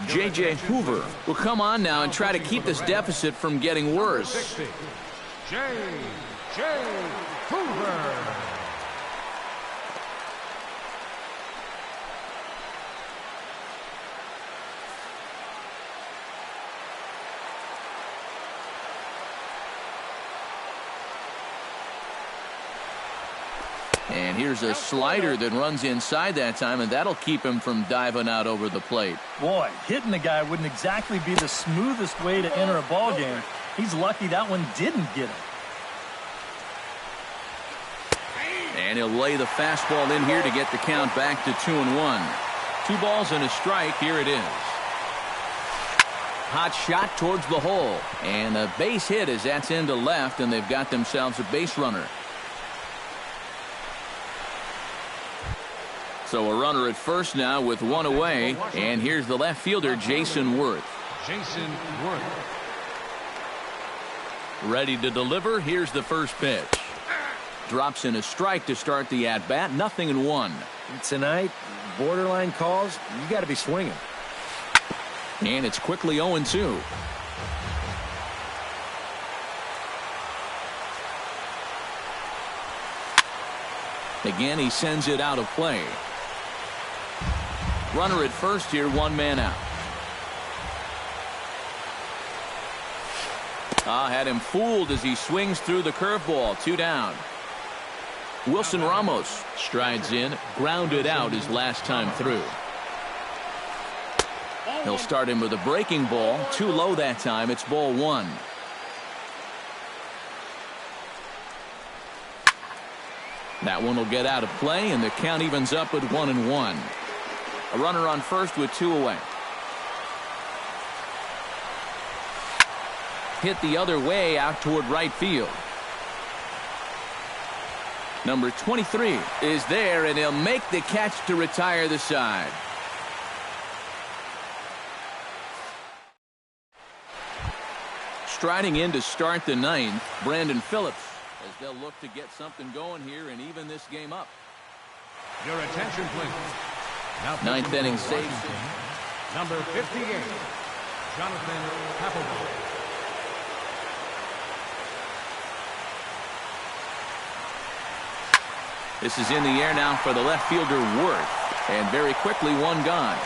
J.J. Hoover will come on now and try to keep this deficit from getting worse. J.J. Hoover. And here's a slider that runs inside that time, and that'll keep him from diving out over the plate. Boy, hitting the guy wouldn't exactly be the smoothest way to enter a ball game. He's lucky that one didn't get him. And he'll lay the fastball in here to get the count back to 2-1. 2 balls and a strike. Here it is. Hot shot towards the hole. And a base hit as that's into left, and they've got themselves a base runner. So a runner at first now with 1 away. And here's the left fielder, Jason Worth. Jason Worth. Ready to deliver. Here's the first pitch. Drops in a strike to start the at-bat. 0-1. Tonight, borderline calls, you got to be swinging. And it's quickly 0-2. Again, he sends it out of play. Runner at first here, 1 man out. Had him fooled as he swings through the curveball. 2 down. Wilson Ramos strides in, grounded out his last time through. He'll start him with a breaking ball. Too low that time. It's ball 1. That one will get out of play, and the count evens up at 1-1. A runner on first with 2 away. Hit the other way out toward right field. Number 23 is there, and he'll make the catch to retire the side. Striding in to start the 9th, Brandon Phillips, as they'll look to get something going here and even this game up. Your attention, please. Now 9th inning saves. Number 58, Jonathan Papelbon. This is in the air now for the left fielder, Worth. And very quickly, 1 gone.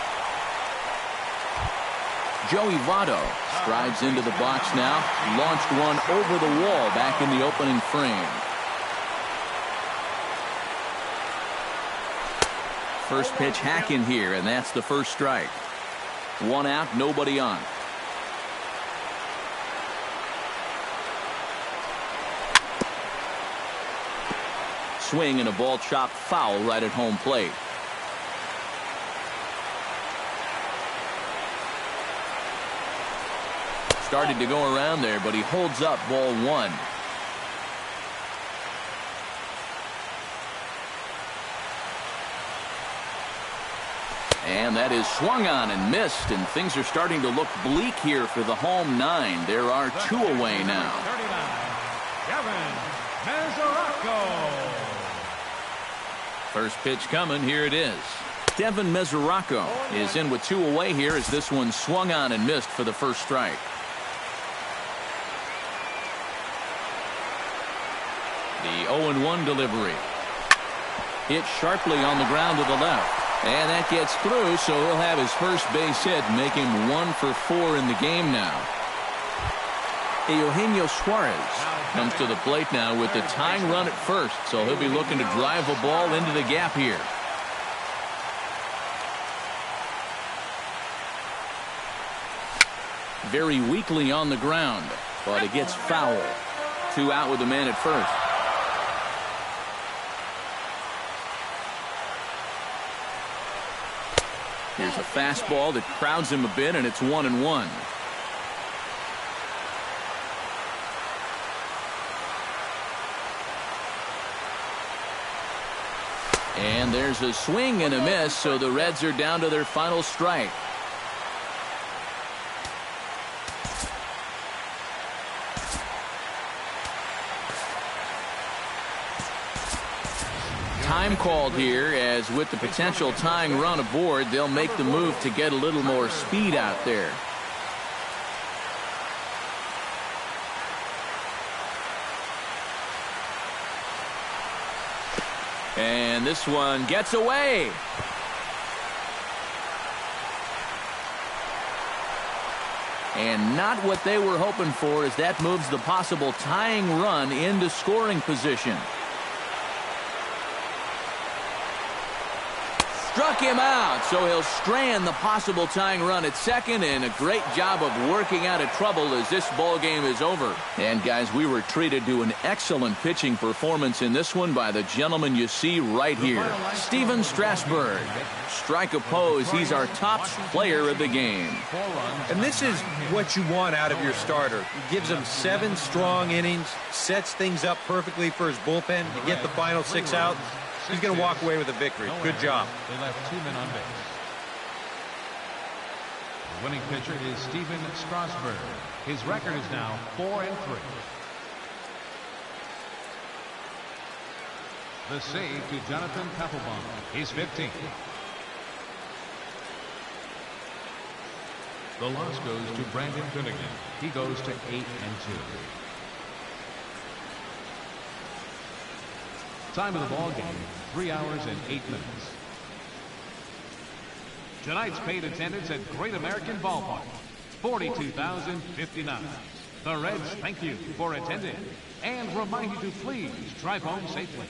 Joey Votto strides into the box now. Launched one over the wall back in the opening frame. First pitch hacking here, and that's the first strike. 1 out, nobody on. Swing and a ball chopped foul right at home plate. Started to go around there, but he holds up ball 1. And that is swung on and missed, and things are starting to look bleak here for the home 9. There are 2 away now. 39, Kevin Mesoraco. First pitch coming. Here it is. Devin Mesoraco is in with 2 away here as this one swung on and missed for the first strike. The 0-1 delivery. Hit sharply on the ground to the left. And that gets through, so he'll have his first base hit, make him 1 for 4 in the game now. Eugenio Suarez comes to the plate now with the tying run at first, so he'll be looking to drive a ball into the gap here. Very weakly on the ground, but it gets foul. 2 out with the man at first. Here's a fastball that crowds him a bit, and it's 1-1. And there's a swing and a miss, so the Reds are down to their final strike. Time called here, as with the potential tying run aboard, they'll make the move to get a little more speed out there. And this one gets away. And not what they were hoping for, as that moves the possible tying run into scoring position. Struck struck him out, so he'll strand the possible tying run at second, and a great job of working out of trouble as this ball game is over. And guys, we were treated to an excellent pitching performance in this one by the gentleman you see right here, Steven Strasburg. Strike opposed, he's our top player of the game. And this is what you want out of your starter. He gives him 7 strong innings, sets things up perfectly for his bullpen to get the final 6 out. He's going to walk away with a victory. Good job. They left 2 men on base. The winning pitcher is Steven Strasburg. His record is now 4-3. The save to Jonathan Papelbon. He's 15. The loss goes to Brandon Finnegan. He goes to 8-2. Time of the ball game, 3 hours and 8 minutes. Tonight's paid attendance at Great American Ballpark, 42,059. The Reds thank you for attending and remind you to please drive home safely.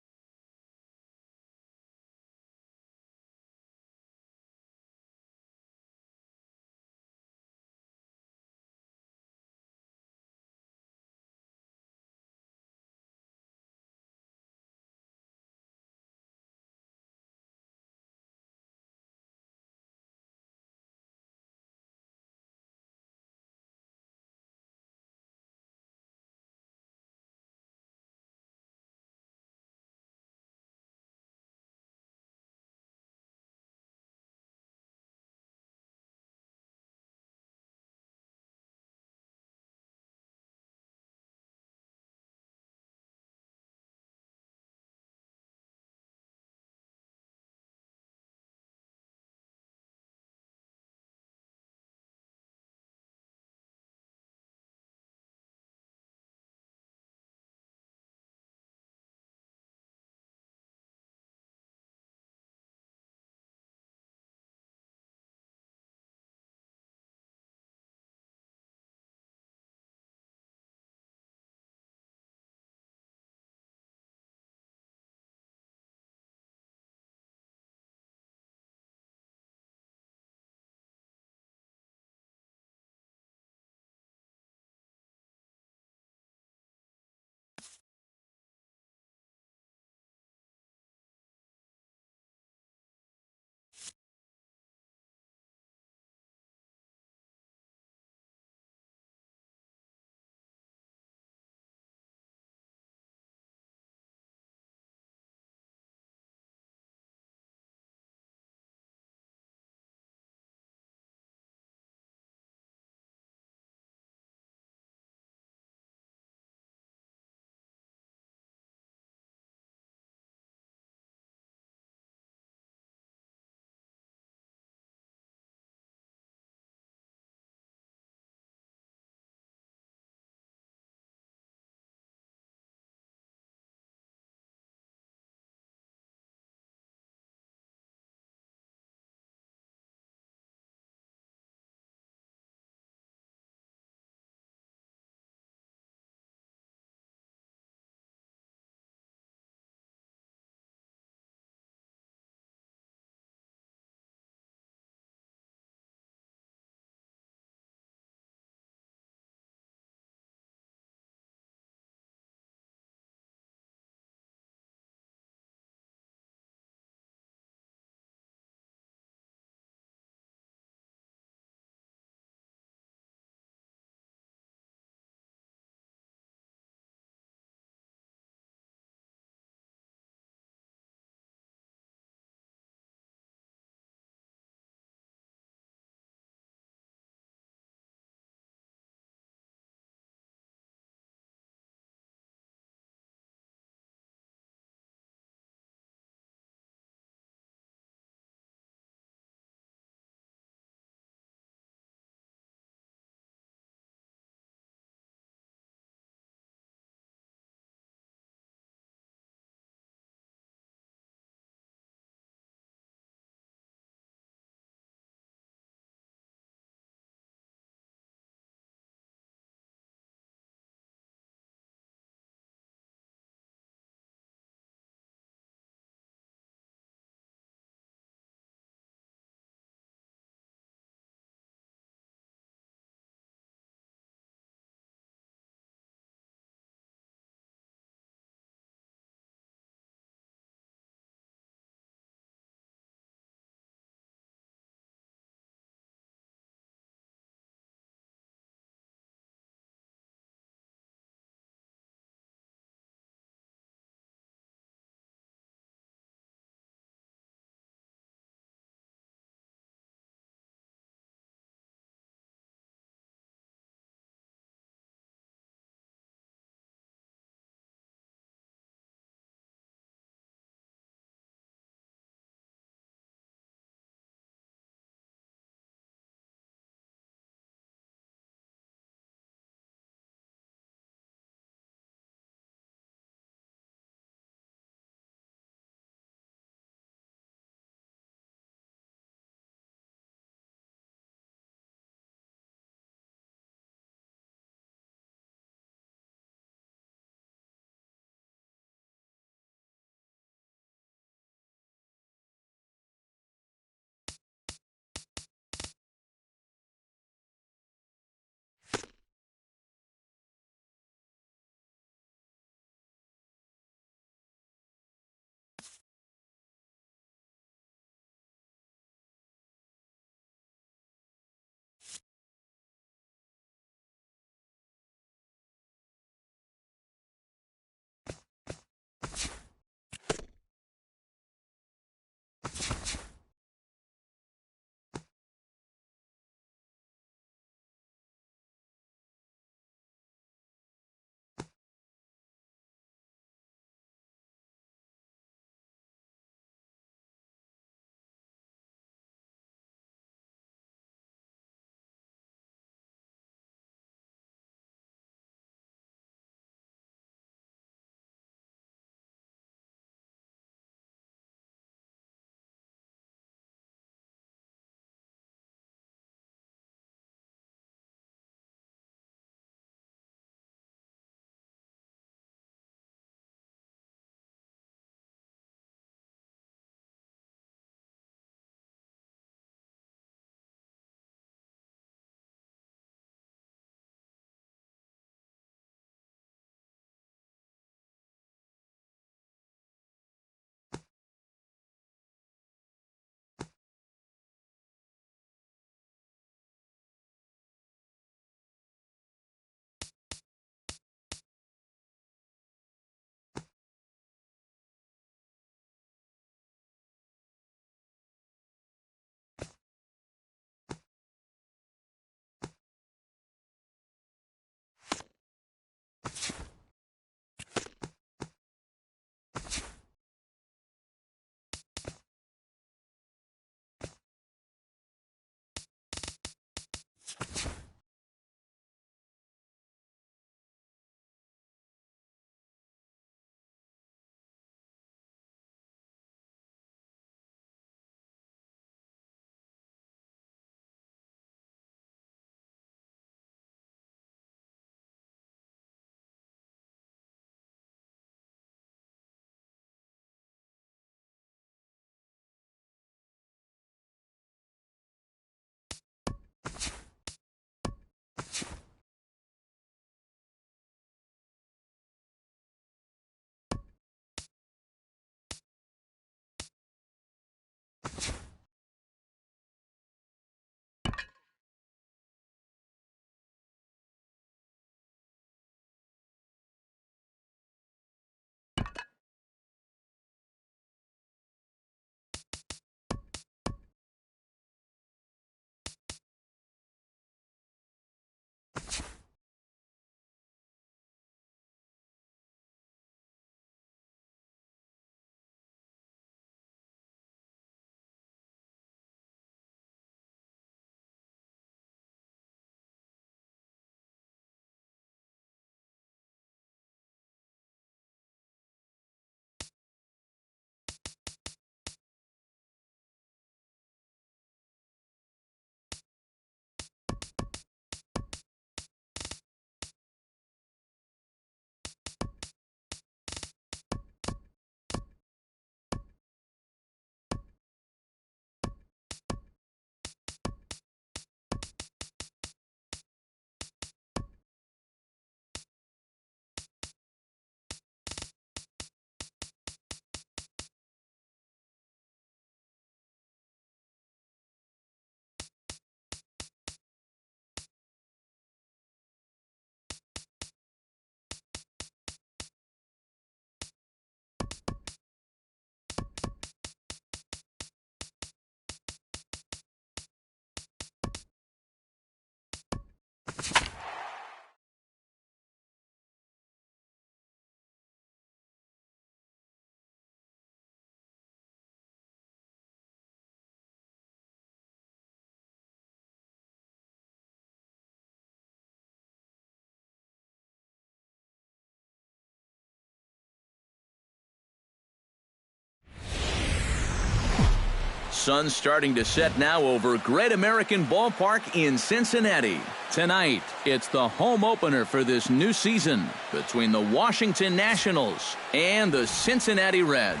Sun's starting to set now over Great American Ballpark in Cincinnati. Tonight, it's the home opener for this new season between the Washington Nationals and the Cincinnati Reds.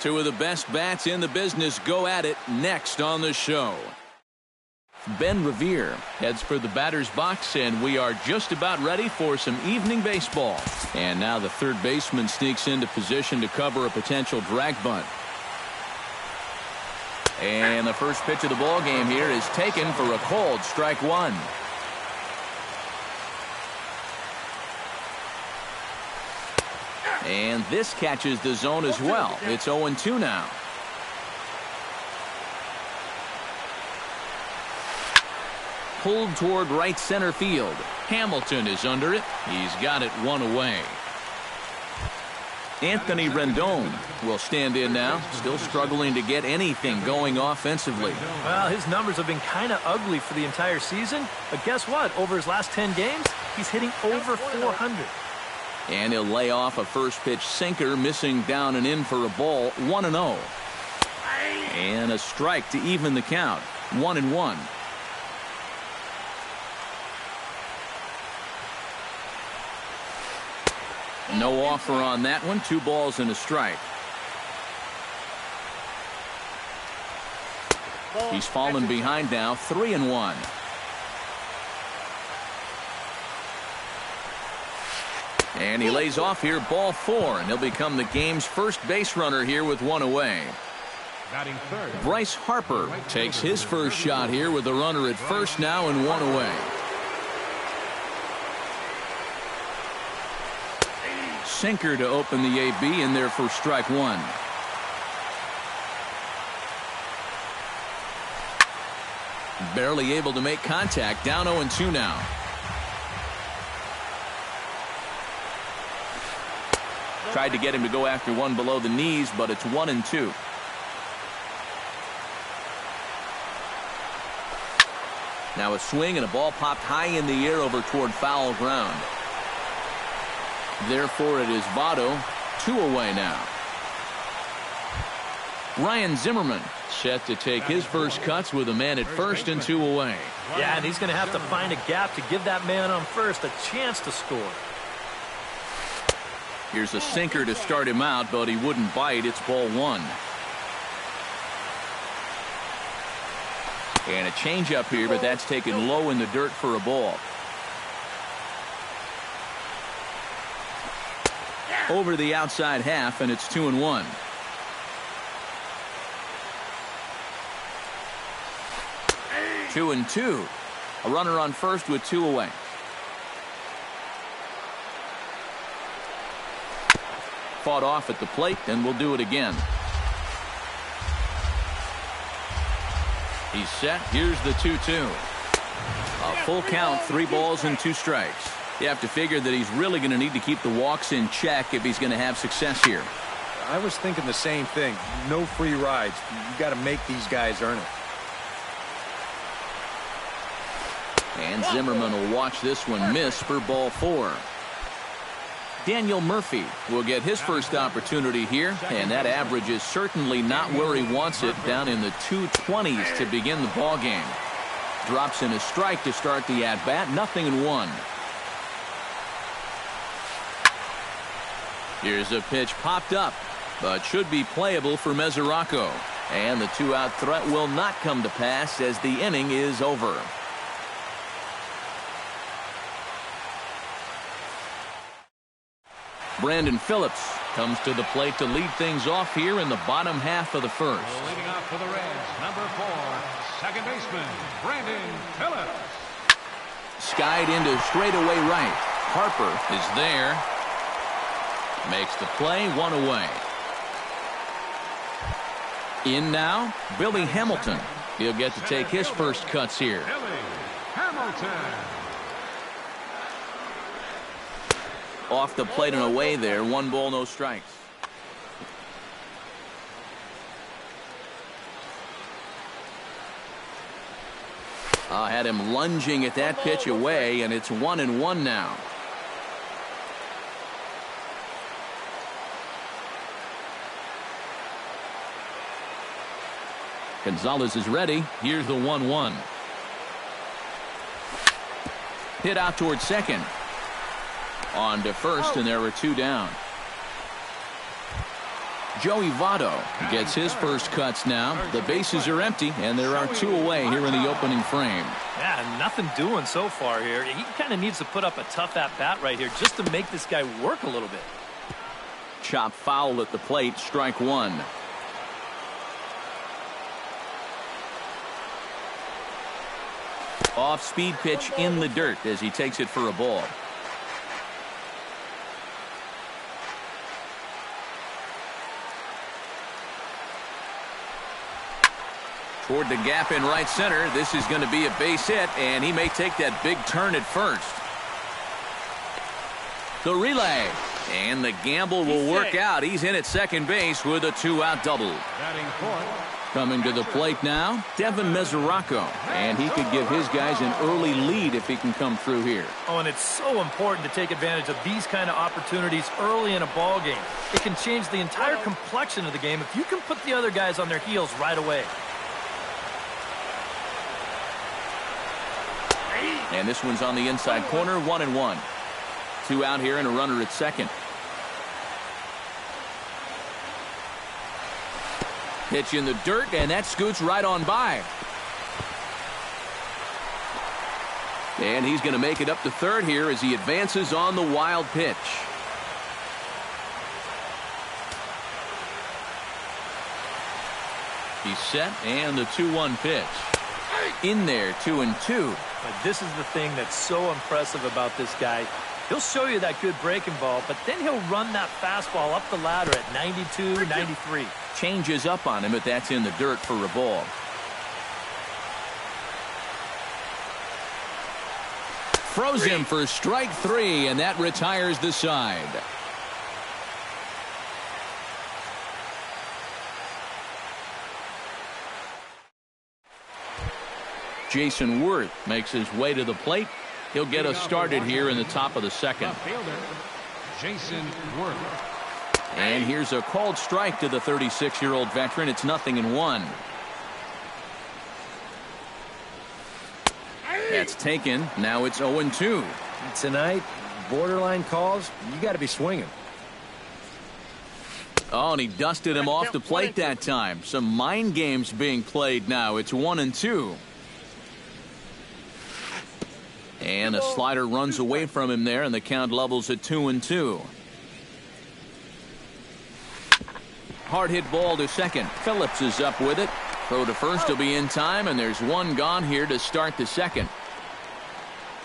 Two of the best bats in the business go at it next on the show. Ben Revere heads for the batter's box, and we are just about ready for some evening baseball. And now the third baseman sneaks into position to cover a potential drag bunt. And the first pitch of the ball game here is taken for a called strike one. And this catches the zone as well. It's 0-2 now. Pulled toward right center field. Hamilton is under it. He's got it one away. Anthony Rendon will stand in now, still struggling to get anything going offensively. Well, his numbers have been kind of ugly for the entire season, but guess what? Over his last 10 games, he's hitting over 400. And he'll lay off a first pitch sinker, missing down and in for a ball. 1-0. And a strike to even the count. 1-1. No offer on that one. 2 balls and a strike. He's fallen behind now. 3-1. And he lays off here, ball 4, and he'll become the game's first base runner here with 1 away. Bryce Harper takes his first shot here with a runner at first now and 1 away. Sinker to open the AB in there for strike 1. Barely able to make contact, down 0-2 now. Tried to get him to go after one below the knees, but it's 1-2. Now a swing and a ball popped high in the air over toward foul ground. Therefore it is Votto, 2 away now. Ryan Zimmerman set to take his first cuts with a man at first and 2 away. Yeah, and he's going to have to find a gap to give that man on first a chance to score. Here's a sinker to start him out, but he wouldn't bite. It's ball 1. And a changeup here, but that's taken low in the dirt for a ball. Over the outside half, and it's 2-1. Two and 2. A runner on first with 2 away. Fought off at the plate, and we'll do it again. He's set. Here's the 2-2. A full count, 3 balls and 2 strikes. You have to figure that he's really going to need to keep the walks in check if he's going to have success here. I was thinking the same thing. No free rides. You got to make these guys earn it. And Zimmerman will watch this one miss for ball 4. Daniel Murphy will get his first opportunity here, and that average is certainly not where he wants it, down in the 220s to begin the ball game. Drops in a strike to start the at-bat, 0-1. Here's a pitch popped up, but should be playable for Mesoraco. And the 2-out threat will not come to pass as the inning is over. Brandon Phillips comes to the plate to lead things off here in the bottom half of the first. Leading off for the Reds, number 4, second baseman, Brandon Phillips. Skied into straightaway right. Harper is there. Makes the play, 1 away. In now, Billy Hamilton. He'll get to take his first cuts here. Billy Hamilton. Off the plate and away there. 1 ball, no strikes. Had him lunging at that pitch away, and it's 1-1 now. Gonzalez is ready. Here's the 1-1. Hit out towards second. On to first, and there were 2 down. Joey Votto gets his first cuts now. The bases are empty, and there are 2 away here in the opening frame. Yeah, nothing doing so far here. He kind of needs to put up a tough at-bat right here just to make this guy work a little bit. Chop foul at the plate, strike 1. Off-speed pitch in the dirt as he takes it for a ball. Toward the gap in right center. This is going to be a base hit, and he may take that big turn at first. The relay, and the gamble will work out. He's in at second base with a 2-out double. Coming to the plate now, Devin Mesoraco, and he could give his guys an early lead if he can come through here. Oh, and it's so important to take advantage of these kind of opportunities early in a ball game. It can change the entire complexion of the game if you can put the other guys on their heels right away. And this one's on the inside corner, 1-1. 2 out here and a runner at second. Pitch in the dirt, and that scoots right on by. And he's going to make it up to third here as he advances on the wild pitch. He's set, and the 2-1 pitch. In there, 2-2. But this is the thing that's so impressive about this guy. He'll show you that good breaking ball, but then he'll run that fastball up the ladder at 92, 93. Changes up on him, but that's in the dirt for a ball. Throws him for strike 3, and that retires the side. Jason Worth makes his way to the plate. He'll get us started here in the top of the second. Jason Worth. And here's a called strike to the 36-year-old veteran. It's 0-1. That's taken. Now it's 0-2. Tonight, borderline calls, you got to be swinging. Oh, and he dusted him off the plate that time. Some mind games being played now. It's 1-2. And a slider runs away from him there, and the count levels at 2-2. Hard hit ball to second. Phillips is up with it. Throw to first will be in time, and there's 1 gone here to start the second.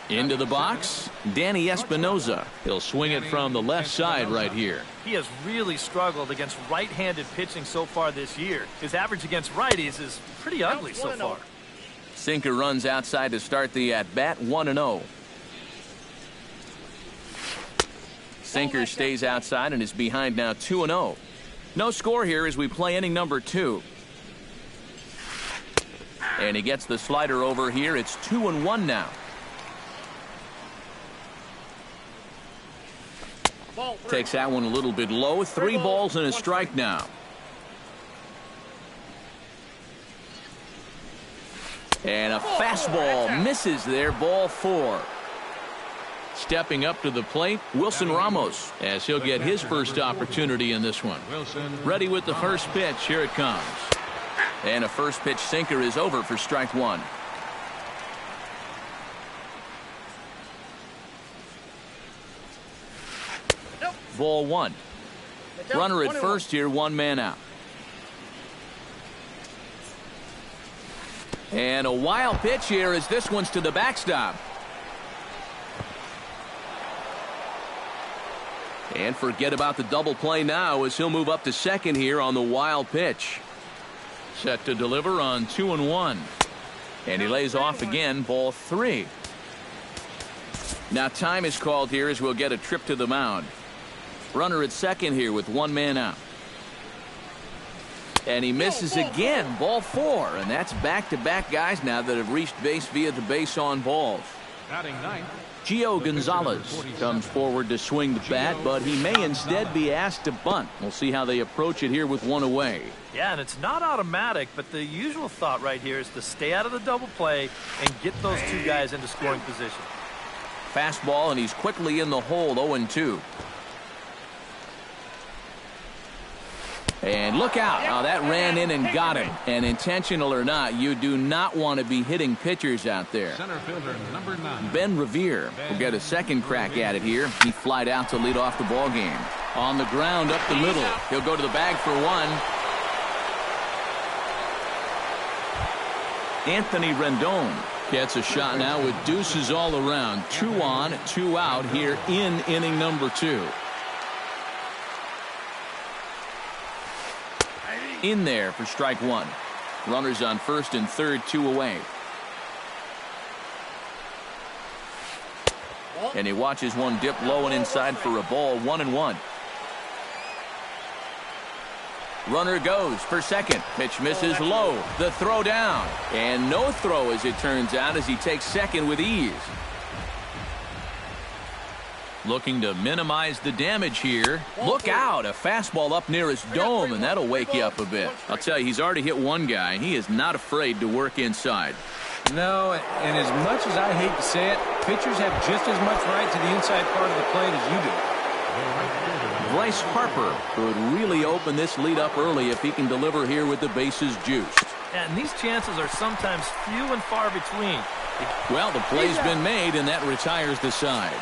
Into the box, Danny Espinoza. He'll swing it from the left side right here. He has really struggled against right-handed pitching so far this year. His average against righties is pretty ugly so far. Sinker runs outside to start the at-bat, 1-0. Sinker stays outside and is behind now, 2-0. No score here as we play inning number 2. And he gets the slider over here. It's 2-1 now. Takes that one a little bit low. 3 balls and a strike now. And a fastball misses there, ball 4. Stepping up to the plate, Wilson Ramos, as he'll get his first opportunity in this one. Ready with the first pitch. Here it comes. And a first pitch sinker is over for strike 1. Ball 1. Runner at first here, 1 man out. And a wild pitch here as this one's to the backstop. And forget about the double play now as he'll move up to second here on the wild pitch. Set to deliver on 2-1. And he lays off again, ball 3. Now time is called here as we'll get a trip to the mound. Runner at second here with 1 man out. And he misses again, ball 4. And that's back-to-back guys now that have reached base via the base on balls. Batting ninth. Gio Gonzalez comes forward to swing the bat, but he may instead be asked to bunt. We'll see how they approach it here with one away. Yeah, and it's not automatic, but the usual thought right here is to stay out of the double play and get those two guys into scoring position. Fastball, and he's quickly in the hole, 0-2. And look out. Now that ran in and got him. And intentional or not, you do not want to be hitting pitchers out there. Center fielder number 9. Ben Revere will get a second crack at it here. He flied out to lead off the ball game. On the ground up the middle. He'll go to the bag for one. Anthony Rendon gets a shot now with deuces all around. 2 on, 2 out here in inning number 2. In there for strike 1. Runners on first and third, 2 away. And he watches one dip low and inside for a ball, 1-1. Runner goes for second. Pitch misses low. The throw down. And no throw as it turns out as he takes second with ease. Looking to minimize the damage here. Look out. A fastball up near his dome, and that'll wake you up a bit. I'll tell you, he's already hit one guy. He is not afraid to work inside. No, and as much as I hate to say it, pitchers have just as much right to the inside part of the plate as you do. Bryce Harper could really open this lead up early if he can deliver here with the bases juiced. And these chances are sometimes few and far between. Well, the play's been made, and that retires the side.